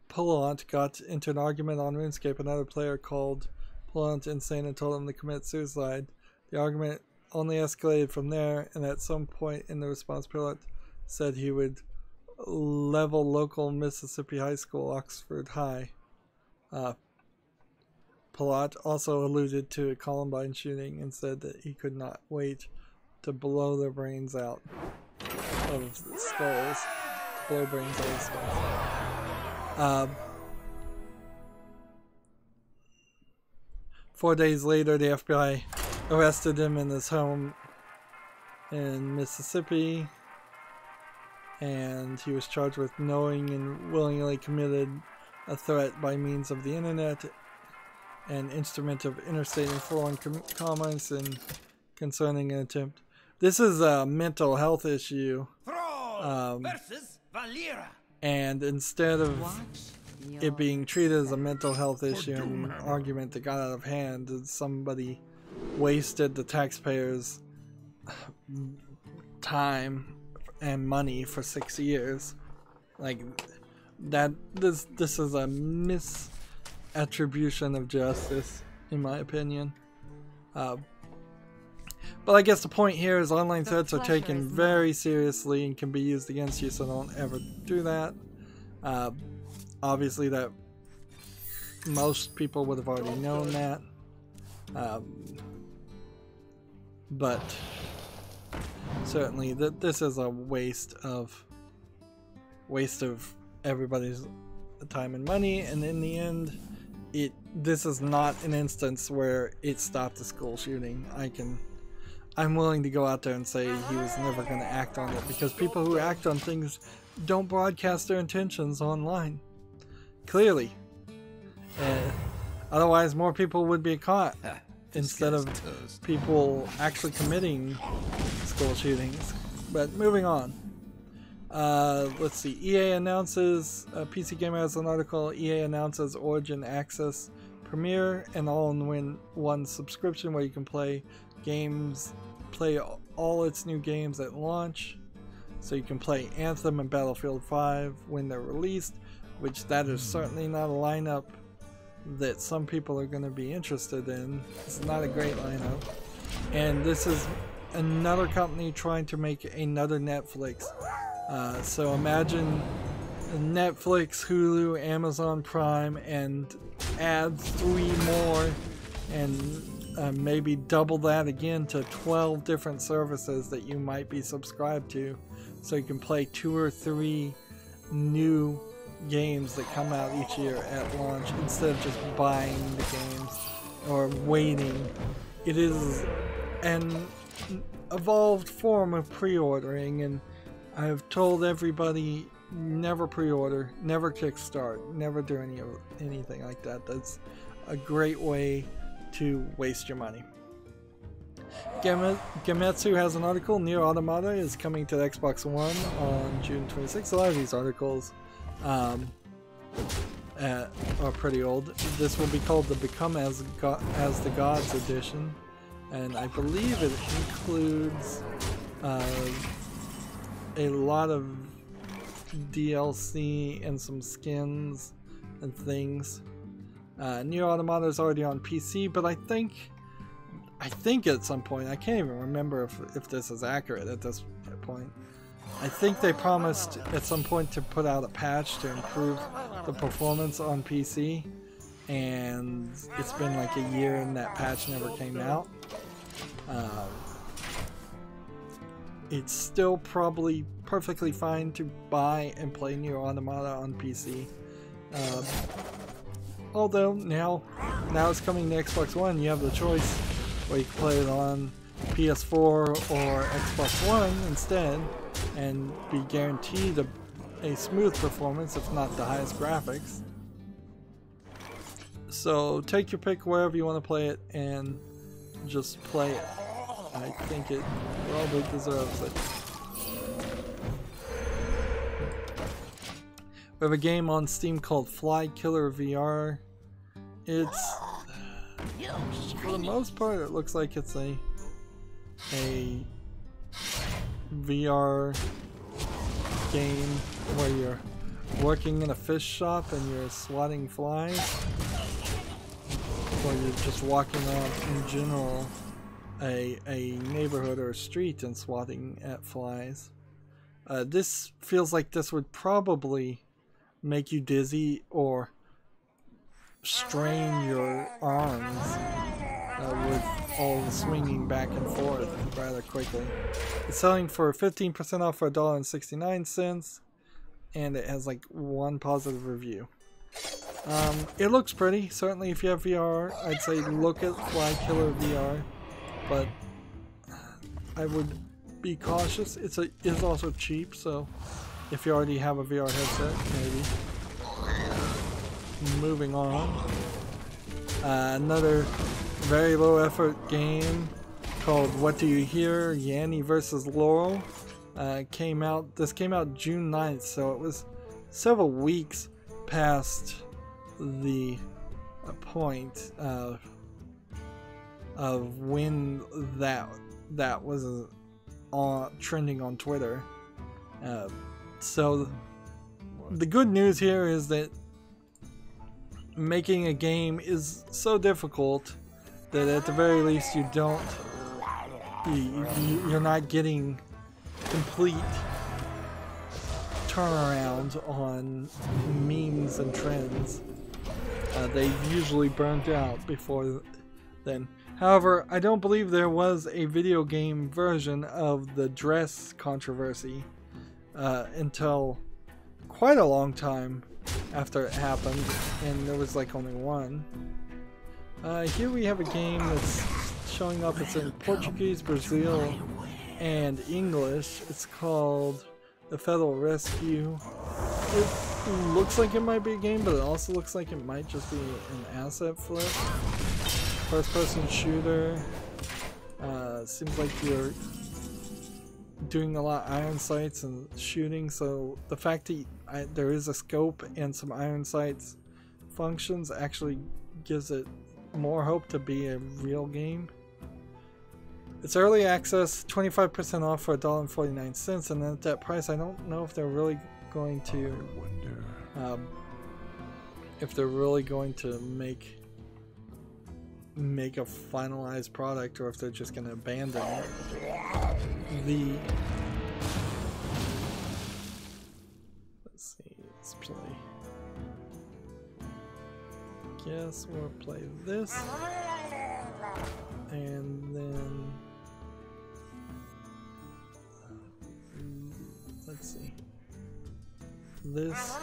Pullant got into an argument on RuneScape. Another player called Pullant insane and told him to commit suicide. The argument only escalated from there, and at some point in the response, Pullant said he would level local Mississippi high school, Oxford High. Pullant also alluded to a Columbine shooting and said that he could not wait to blow their brains out of skulls. To blow brains out of skulls. 4 days later, the FBI arrested him in his home in Mississippi, and he was charged with knowing and willingly committed a threat by means of the internet, an instrument of interstate and foreign commerce, and concerning an attempt. This is a mental health issue, and instead of it being treated as a mental health issue and an argument that got out of hand, somebody wasted the taxpayers' time and money for 6 years. Like that, this is a misattribution of justice, in my opinion. But I guess the point here is online threats are taken very seriously and can be used against you, so don't ever do that. Obviously, that most people would have already known that. But certainly this is a waste of everybody's time and money, and in the end this is not an instance where it stopped a school shooting. I'm willing to go out there and say he was never going to act on it, because people who act on things don't broadcast their intentions online, clearly. Otherwise more people would be caught instead of people actually committing school shootings. But moving on. Let's see. EA announces, PC Gamer has an article, EA announces Origin Access Premier, an all-in-one subscription where you can play all its new games at launch. So you can play Anthem and Battlefield 5 when they're released, which that is certainly not a lineup that some people are going to be interested in. It's not a great lineup. And this is another company trying to make another Netflix. So imagine Netflix, Hulu, Amazon Prime, and add 3 more, and maybe double that again to 12 different services that you might be subscribed to, so you can play 2 or 3 new games that come out each year at launch instead of just buying the games or waiting. It is an evolved form of pre-ordering, and I've told everybody never pre-order, never kickstart, never do anything like that. That's a great way to waste your money. Gametsu has an article, Nier Automata is coming to the Xbox One on June 26th. A lot of these articles are pretty old. This will be called the Become as the Gods edition, and I believe it includes a lot of DLC and some skins and things. Nier Automata is already on PC, but I think at some point, I can't even remember if this is accurate at this point, I think they promised at some point to put out a patch to improve the performance on PC, and it's been like a year and that patch never came out. It's still probably perfectly fine to buy and play Nier Automata on PC. Although now it's coming to Xbox One, you have the choice where you can play it on PS4 or Xbox One instead and be guaranteed a smooth performance, if not the highest graphics. So take your pick wherever you want to play it and just play it. I think it probably deserves it. We have a game on Steam called Fly Killer VR. It's, for the most part, it looks like it's a VR game where you're working in a fish shop and you're swatting flies, or you're just walking around in general a neighborhood or a street and swatting at flies. This feels like this would probably make you dizzy or strain your arms with all the swinging back and forth rather quickly. It's selling for 15% off for $1.69, and it has like one positive review. It looks pretty. Certainly if you have VR, I'd say look at Fly Killer VR, but I would be cautious. It's also cheap, so if you already have a VR headset, maybe. Moving on. Another very low effort game called What Do You Hear? Yanni vs. Laurel. This came out June 9th, so it was several weeks past the point of when that was trending on Twitter. So the good news here is that making a game is so difficult that at the very least you're not getting complete turnaround on memes and trends. They've usually burnt out before then. However, I don't believe there was a video game version of the dress controversy until quite a long time after it happened, and there was like only one. Here we have a game that's showing up. It's in Portuguese, Brazil, and English. It's called The Federal Rescue. It looks like it might be a game, but it also looks like it might just be an asset flip. First-person shooter. Seems like you're doing a lot of iron sights and shooting, so the fact that there is a scope and some iron sights functions actually gives it more hope to be a real game. It's early access, 25% off for $1.49, and at that price I don't know if they're really going to make a finalized product, or if they're just going to abandon it. Let's see, let's play. Guess we'll play this, and then let's see, this.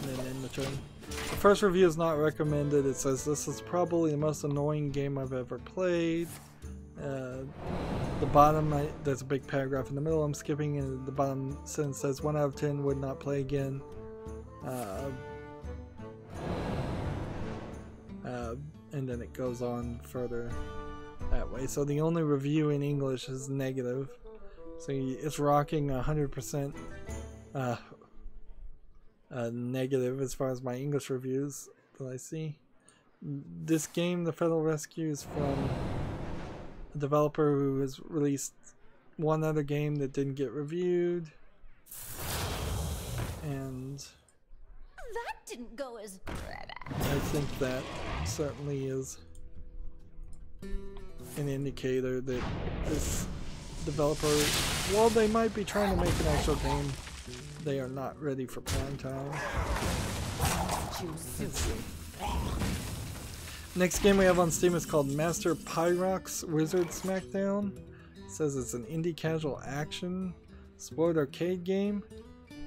And then in the turn. The first review is not recommended. It says this is probably the most annoying game I've ever played. The bottom, there's a big paragraph in the middle I'm skipping, and the bottom sentence says 1 out of 10 would not play again. And then it goes on further that way. So the only review in English is negative. So it's rocking 100% negative as far as my English reviews that I see. This game, The Federal Rescue, is from a developer who has released one other game that didn't get reviewed, and
That didn't go as
I think that certainly is an indicator that this developer, while they might be trying to make an actual game, they are not ready for prime time. Let's see. Next game we have on Steam is called Master Pyrox Wizard Smackdown. It says it's an indie casual action sport arcade game.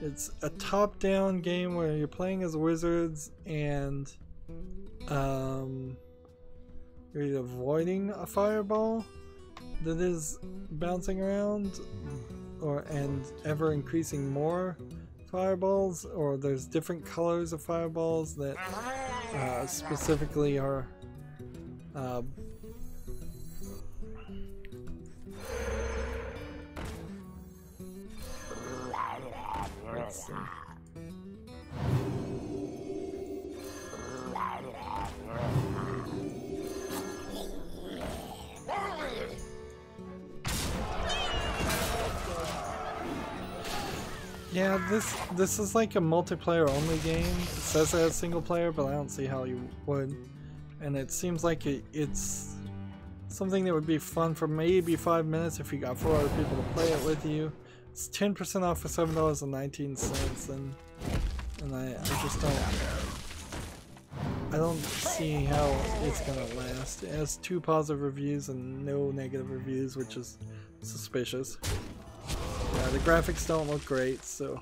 It's a top-down game where you're playing as wizards and you're avoiding a fireball that is bouncing around, and ever increasing more fireballs, or there's different colors of fireballs that specifically are see. Yeah, this is like a multiplayer only game. It says it has single player, but I don't see how you would. And it seems like it's something that would be fun for maybe 5 minutes if you got 4 other people to play it with you. It's 10% off for $7.19, and I just don't see how it's gonna last. It has 2 positive reviews and no negative reviews, which is suspicious. Yeah, the graphics don't look great, so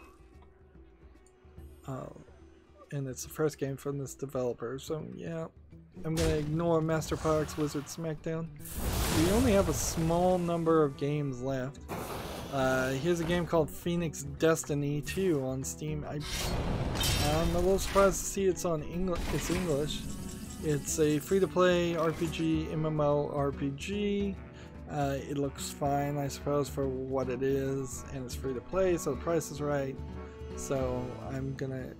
and it's the first game from this developer, so yeah, I'm gonna ignore Master Products Wizard Smackdown. We only have a small number of games left. Here's a game called Phoenix Destiny 2 on Steam. I'm a little surprised to see it's on English. It's English. It's a free-to-play RPG, MMO RPG. It looks fine, I suppose, for what it is, and it's free to play, so the price is right. So I'm gonna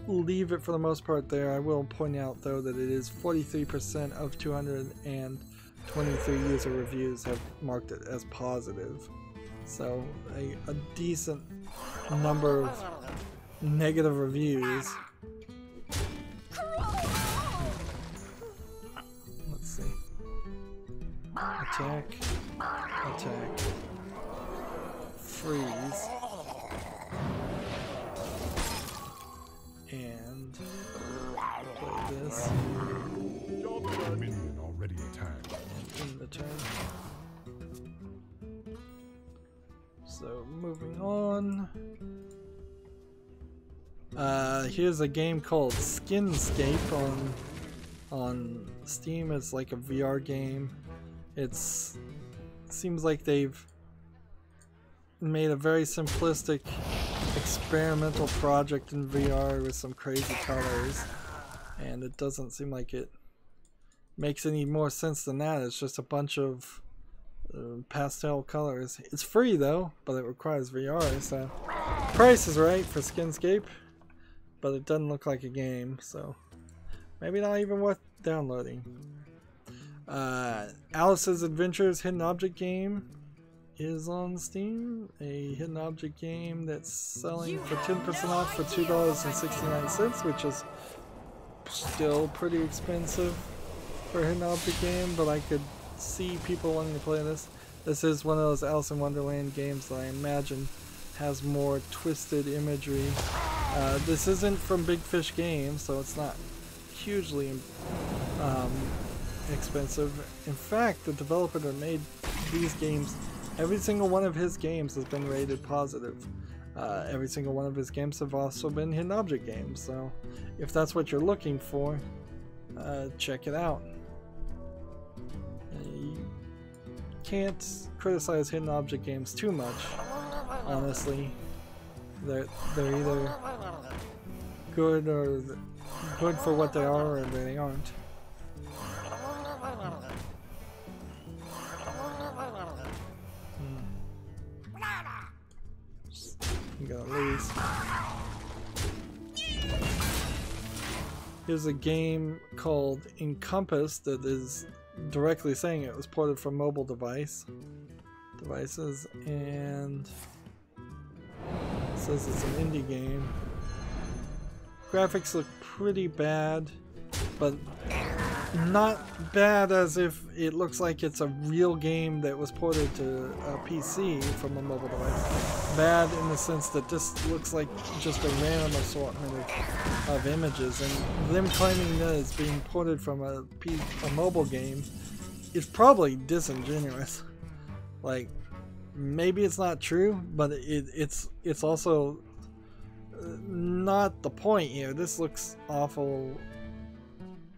leave it for the most part there. I will point out though that it is 43% of 223 user reviews have marked it as positive. So a decent number of negative reviews. Let's see. Attack, attack, freeze, and play this.
Minion already attacked.
And in the turn. So moving on. Here's a game called Skinscape on Steam. It's like a VR game. It seems like they've made a very simplistic experimental project in VR with some crazy colors, and it doesn't seem like it makes any more sense than that. It's just a bunch of pastel colors. It's free though, but it requires VR, so price is right for Skinscape, but it doesn't look like a game, so maybe not even worth downloading. Alice's Adventures Hidden Object game is on Steam. A hidden object game that's selling for 10% off for $2.69, which is still pretty expensive for a hidden object game, but I could see people wanting to play this. This is one of those Alice in Wonderland games that I imagine has more twisted imagery. This isn't from Big Fish Games, so it's not hugely expensive. In fact, the developer that made these games, every single one of his games has been rated positive. Every single one of his games have also been hidden object games, so if that's what you're looking for, check it out. You can't criticize hidden object games too much, honestly. They're either good or good for what they are, or they aren't. I'm gonna lose. Here's a game called Encompass that is directly saying it was ported from mobile devices, and it says it's an indie game. Graphics look pretty bad, but not bad as if it looks like it's a real game that was ported to a PC from a mobile device. Bad in the sense that this looks like just a random assortment of images, and them claiming that it's being ported from a mobile game is probably disingenuous. Like, maybe it's not true, but it's also not the point here. This looks awful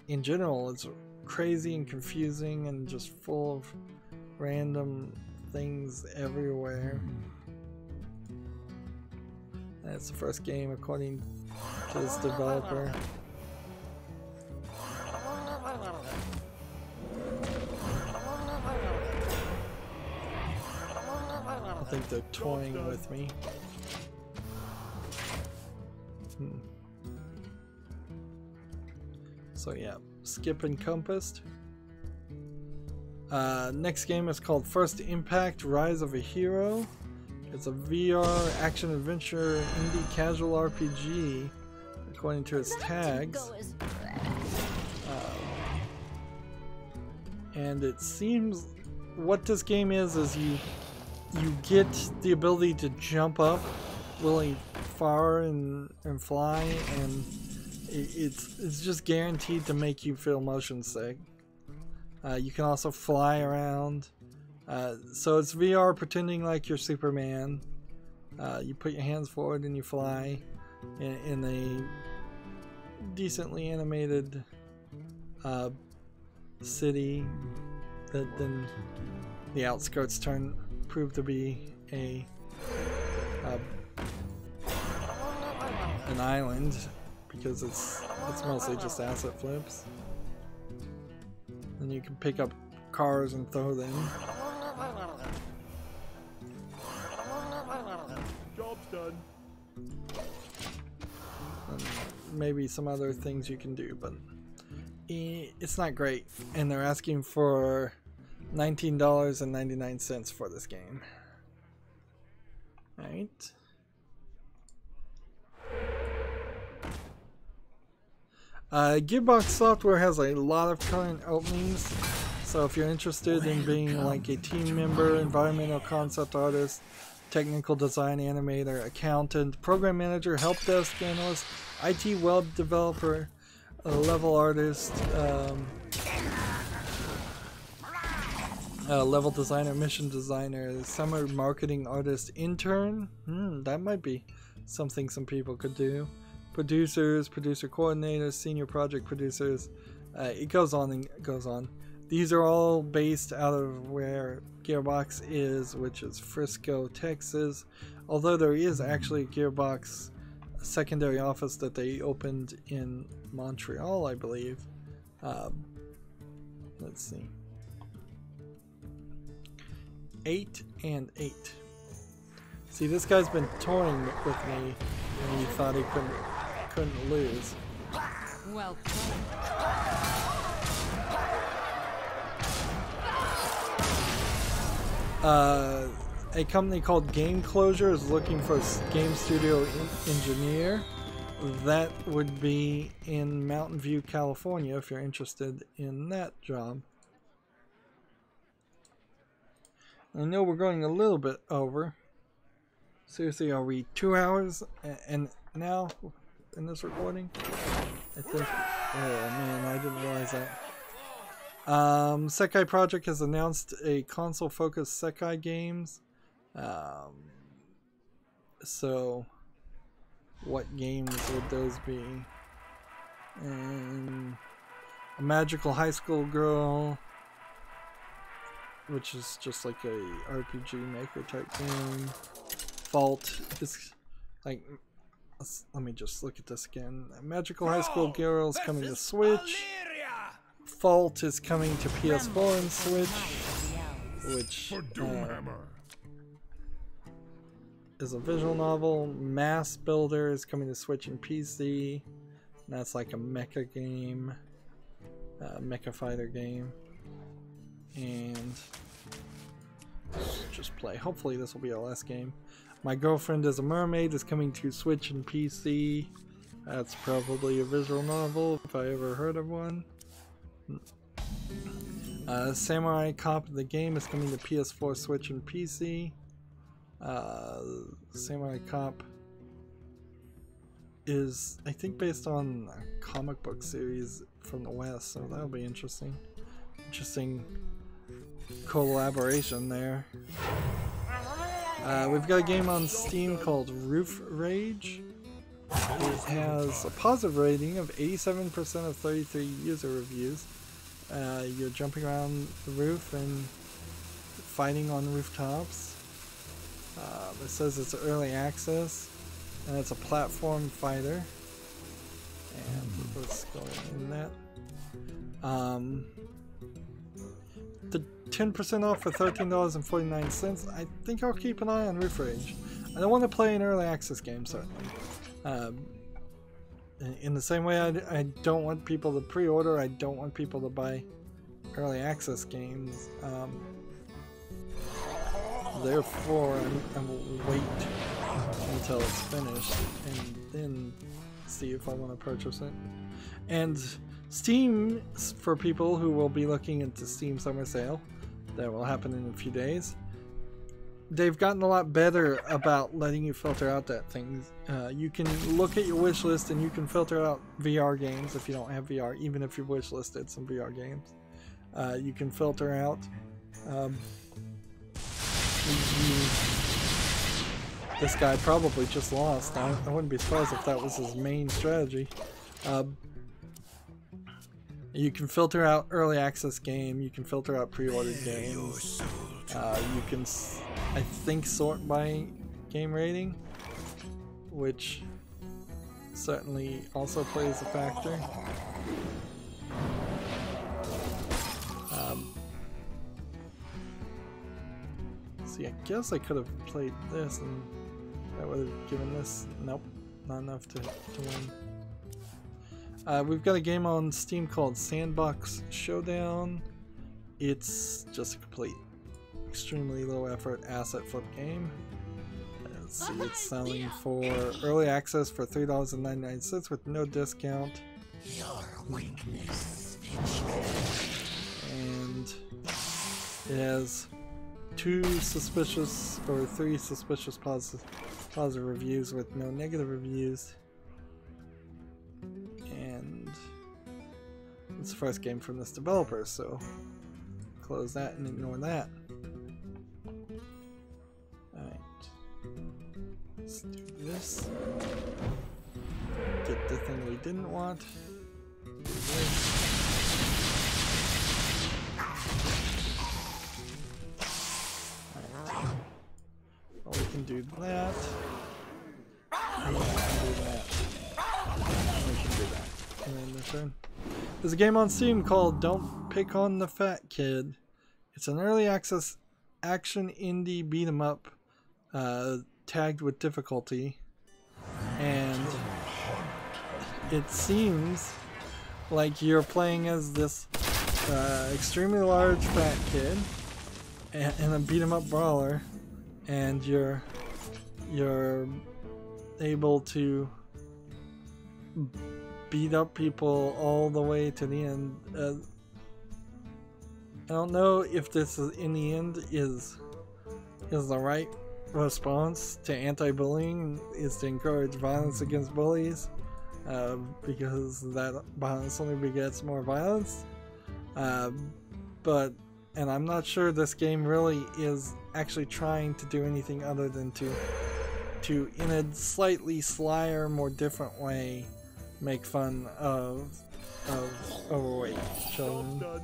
in general. It's crazy and confusing and just full of random things everywhere. That's the first game according to this developer. I think they're toying with me. So yeah, skip encompassed. Next game is called First Impact: Rise of a Hero. It's a VR action adventure indie casual RPG, according to its tags. And it seems what this game is you get the ability to jump up really far and fly, and it's just guaranteed to make you feel motion sick. You can also fly around. So it's VR pretending like you're Superman. You put your hands forward and you fly in a decently animated city that then the outskirts prove to be an island, because it's mostly just asset flips. And you can pick up cars and throw them.
Job's done.
And maybe some other things you can do, but it's not great. And they're asking for $19.99 for this game. Alright. Gearbox Software has a lot of current openings, so if you're interested in being like a team member, environmental concept artist, technical design animator, accountant, program manager, help desk analyst, IT web developer, level artist, level designer, mission designer, summer marketing artist, intern, that might be something some people could do. Producers, producer coordinators, senior project producers, it goes on and goes on. These are all based out of where Gearbox is, which is Frisco, Texas, although there is actually a Gearbox secondary office that they opened in Montreal, I believe. Let's see. 8 and 8. See, this guy's been toying with me, and he thought he couldn't lose.
Well.
A company called Game Closure is looking for a game studio engineer. That would be in Mountain View, California, if you're interested in that job. I know we're going a little bit over. Seriously, are we 2 hours and now in this recording? I think. Oh man, I didn't realize that. Sekai Project has announced a console-focused Sekai games. So, what games would those be? A Magical High School Girl, which is just like a RPG maker type game. Fault is like, let me just look at this again. Magical High School Girl is coming to Switch. Fault is coming to PS4 and Switch, which is a visual novel. Mass Builder is coming to Switch and PC. And that's like a mecha game, mecha fighter game. And just play. Hopefully this will be our last game. My Girlfriend is a Mermaid is coming to Switch and PC. That's probably a visual novel if I ever heard of one. Samurai Cop the game is coming to PS4, Switch, and PC. Samurai Cop is, I think, based on a comic book series from the West, so that'll be interesting. Interesting collaboration there. We've got a game on Steam called Roof Rage. It has a positive rating of 87% of 33 user reviews. You're jumping around the roof and fighting on rooftops. It says it's early access, and it's a platform fighter. And let's go in that. The 10% off for $13.49. I think I'll keep an eye on Roof Rage. I don't want to play an early access game, certainly. In the same way I don't want people to pre-order, I don't want people to buy early access games. Therefore, I will wait until it's finished and then see if I want to purchase it. And Steam, for people who will be looking into Steam Summer Sale, that will happen in a few days, they've gotten a lot better about letting you filter out that thing. You can look at your wish list and you can filter out VR games if you don't have VR, even if you wish listed some VR games. You can filter out this guy probably just lost. I wouldn't be surprised if that was his main strategy. You can filter out early access game, you can filter out pre-ordered games. You can, I think, sort by game rating, which certainly also plays a factor. See, I guess I could have played this and that would have given this, nope, not enough to win. We've got a game on Steam called Sandbox Showdown. It's just a complete, extremely low effort asset flip game. Let's see, it's selling for early access for $3.99 with no discount.
Your weakness.
And it has 3 suspicious positive reviews with no negative reviews. And it's the first game from this developer, so close that and ignore that. Alright. Let's do this. Get the thing we didn't want. Do this. Alright. Well, we can do that. And we can do that. And we can do that. And then return. There's a game on Steam called Don't Pick on the Fat Kid. It's an early access action indie beat 'em up tagged with difficulty. And it seems like you're playing as this extremely large fat kid and a beat 'em up brawler, and you're able to beat up people all the way to the end. I don't know if this is, in the end, is the right response to anti-bullying, is to encourage violence against bullies, because that violence only begets more violence. And I'm not sure this game really is actually trying to do anything other than to in a slightly slyer, more different way, make fun of overweight children.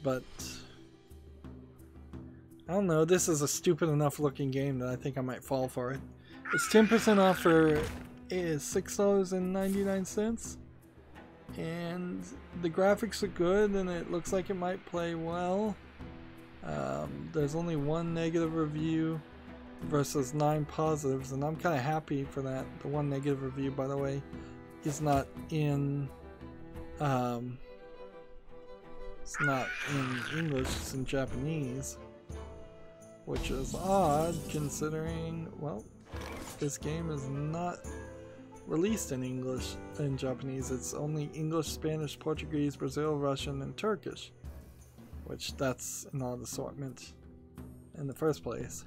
But I don't know, this is a stupid enough looking game that I think I might fall for it. It's 10% off for $6.99, and the graphics are good and it looks like it might play well. There's only 1 negative review versus 9 positives, and I'm kind of happy for that. The 1 negative review, by the way, is not in it's not in English, it's in Japanese, which is odd considering, well, this game is not released in English and Japanese. It's only English, Spanish, Portuguese, Brazil, Russian, and Turkish, which that's an odd assortment in the first place.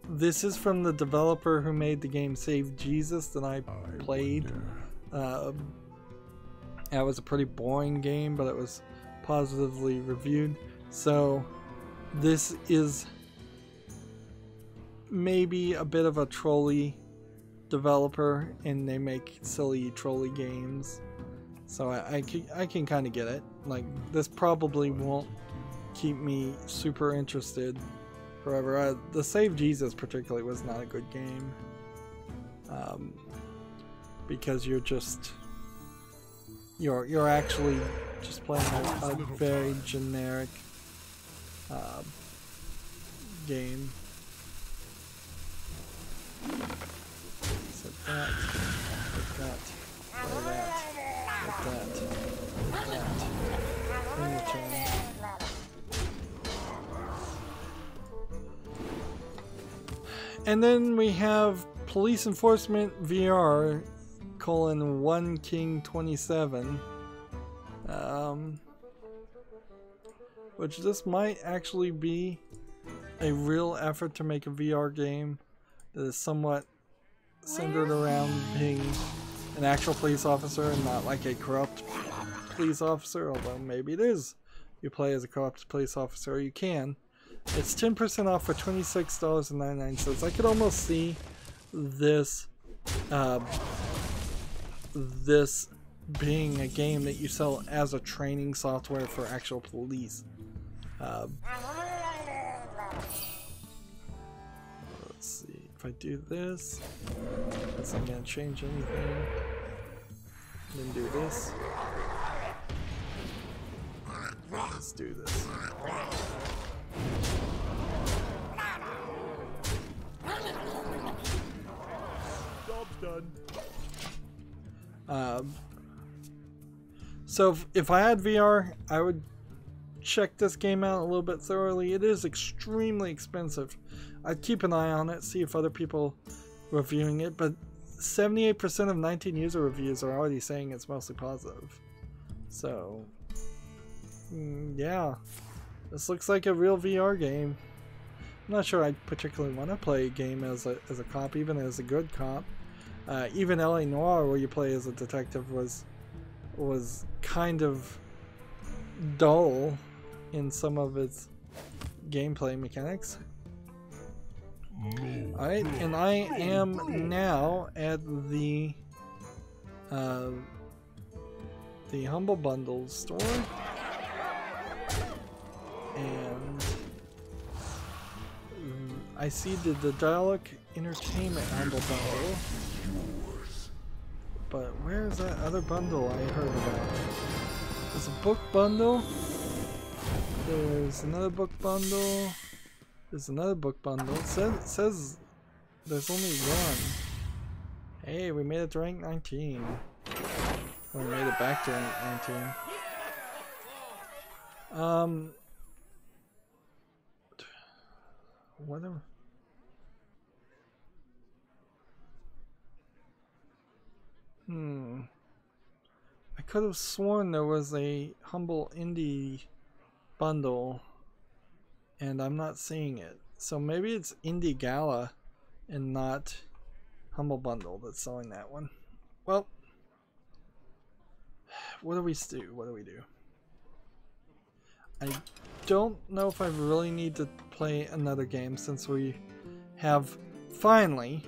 This is from the developer who made the game Save Jesus that I played. That was a pretty boring game, but it was positively reviewed. So this is maybe a bit of a trolly developer, and they make silly trolly games. So I can kind of get it. Like, this probably won't keep me super interested forever. The Save Jesus particularly was not a good game, because you're actually just playing a very generic game. And then we have Police Enforcement VR : 1 King 27. Which this might actually be a real effort to make a VR game that is somewhat centered around being an actual police officer and not like a corrupt police officer, although maybe it is. You play as a corrupt police officer, or you can. It's 10% off for $26.99. I could almost see this this being a game that you sell as a training software for actual police. Let's see, if I do this, is I'm gonna change anything. Then do this. Let's do this.
Job's done.
So if I had VR, I would check this game out a little bit thoroughly. It is extremely expensive. I'd keep an eye on it, see if other people reviewing it, but 78% of 19 user reviews are already saying it's mostly positive. So, yeah, this looks like a real VR game. I'm not sure I particularly want to play a game as a cop, even as a good cop. Even LA Noire, where you play as a detective, was kind of dull in some of its gameplay mechanics. Alright, and I am now at the Humble Bundle store, and I see the Daedalic Entertainment Humble Bundle, but where is that other bundle I heard about? There's a book bundle, there's another book bundle, there's another book bundle. It says there's only one. Hey, we made it to rank 19. Or we made it back to rank 19. Whatever. I could have sworn there was a Humble Indie bundle, and I'm not seeing it. So maybe it's Indie Gala and not Humble Bundle that's selling that one. Well, what do we do? What do we do? I don't know if I really need to play another game, since we have finally,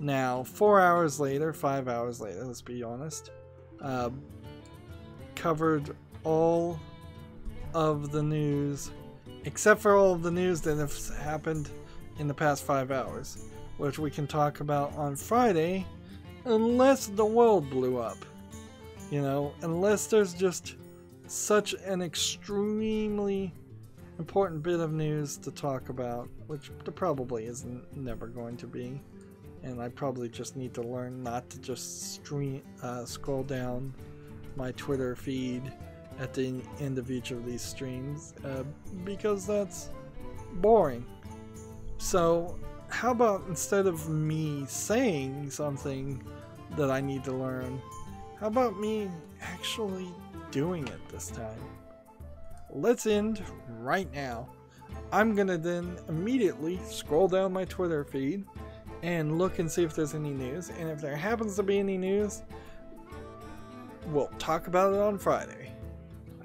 now 4 hours later, 5 hours later, let's be honest, covered all of the news, except for all of the news that has happened in the past 5 hours, which we can talk about on Friday, unless the world blew up. You know, unless there's just such an extremely important bit of news to talk about, which there probably is never going to be. And I probably just need to learn not to just scroll down my Twitter feed at the end of each of these streams, because that's boring. So how about, instead of me saying something that I need to learn, how about me actually doing it this time? Let's end right now. I'm gonna then immediately scroll down my Twitter feed and look and see if there's any news, and if there happens to be any news, we'll talk about it on Friday.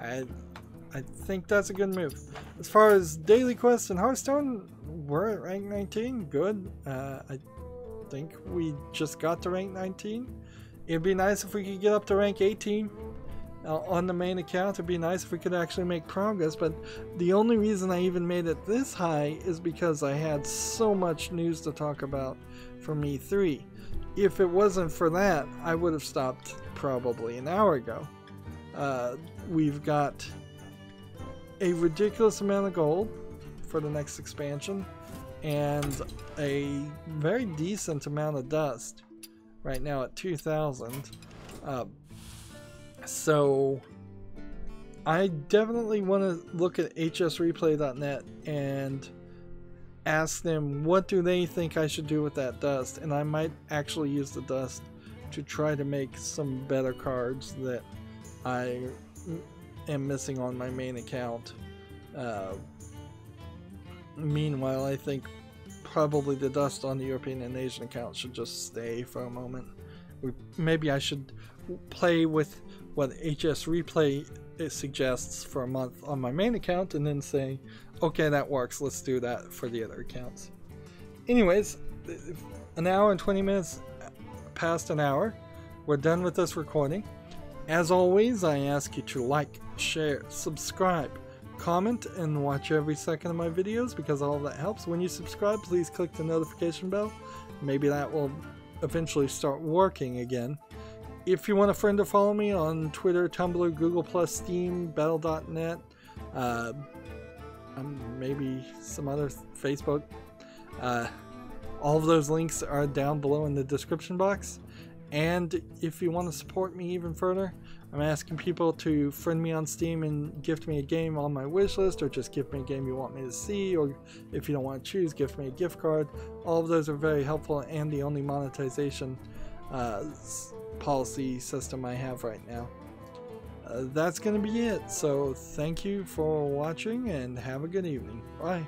I think that's a good move. As far as daily quests in Hearthstone, we're at rank 19. Good. I think we just got to rank 19. It'd be nice if we could get up to rank 18 on the main account. It'd be nice if we could actually make progress, but the only reason I even made it this high is because I had so much news to talk about from E3. If it wasn't for that, I would have stopped probably an hour ago. We've got a ridiculous amount of gold for the next expansion, and a very decent amount of dust right now at 2,000. So I definitely want to look at hsreplay.net and ask them what do they think I should do with that dust, and I might actually use the dust to try to make some better cards that I am missing on my main account. Meanwhile, I think probably the dust on the European and Asian account should just stay for a moment. Maybe I should play with what HS Replay suggests for a month on my main account and then say, okay, that works, let's do that for the other accounts. Anyways, an hour and 20 minutes past an hour. We're done with this recording. As always, I ask you to like, share, subscribe, comment, and watch every second of my videos because all of that helps. When you subscribe, please click the notification bell. Maybe that will eventually start working again. If you want a friend to follow me on Twitter, Tumblr, Google+, Steam, Battle.net, maybe some other Facebook, all of those links are down below in the description box. And if you want to support me even further, I'm asking people to friend me on Steam and gift me a game on my wish list, or just gift me a game you want me to see, or if you don't want to choose, gift me a gift card. All of those are very helpful and the only monetization policy system I have right now. That's going to be it. So thank you for watching and have a good evening. Bye.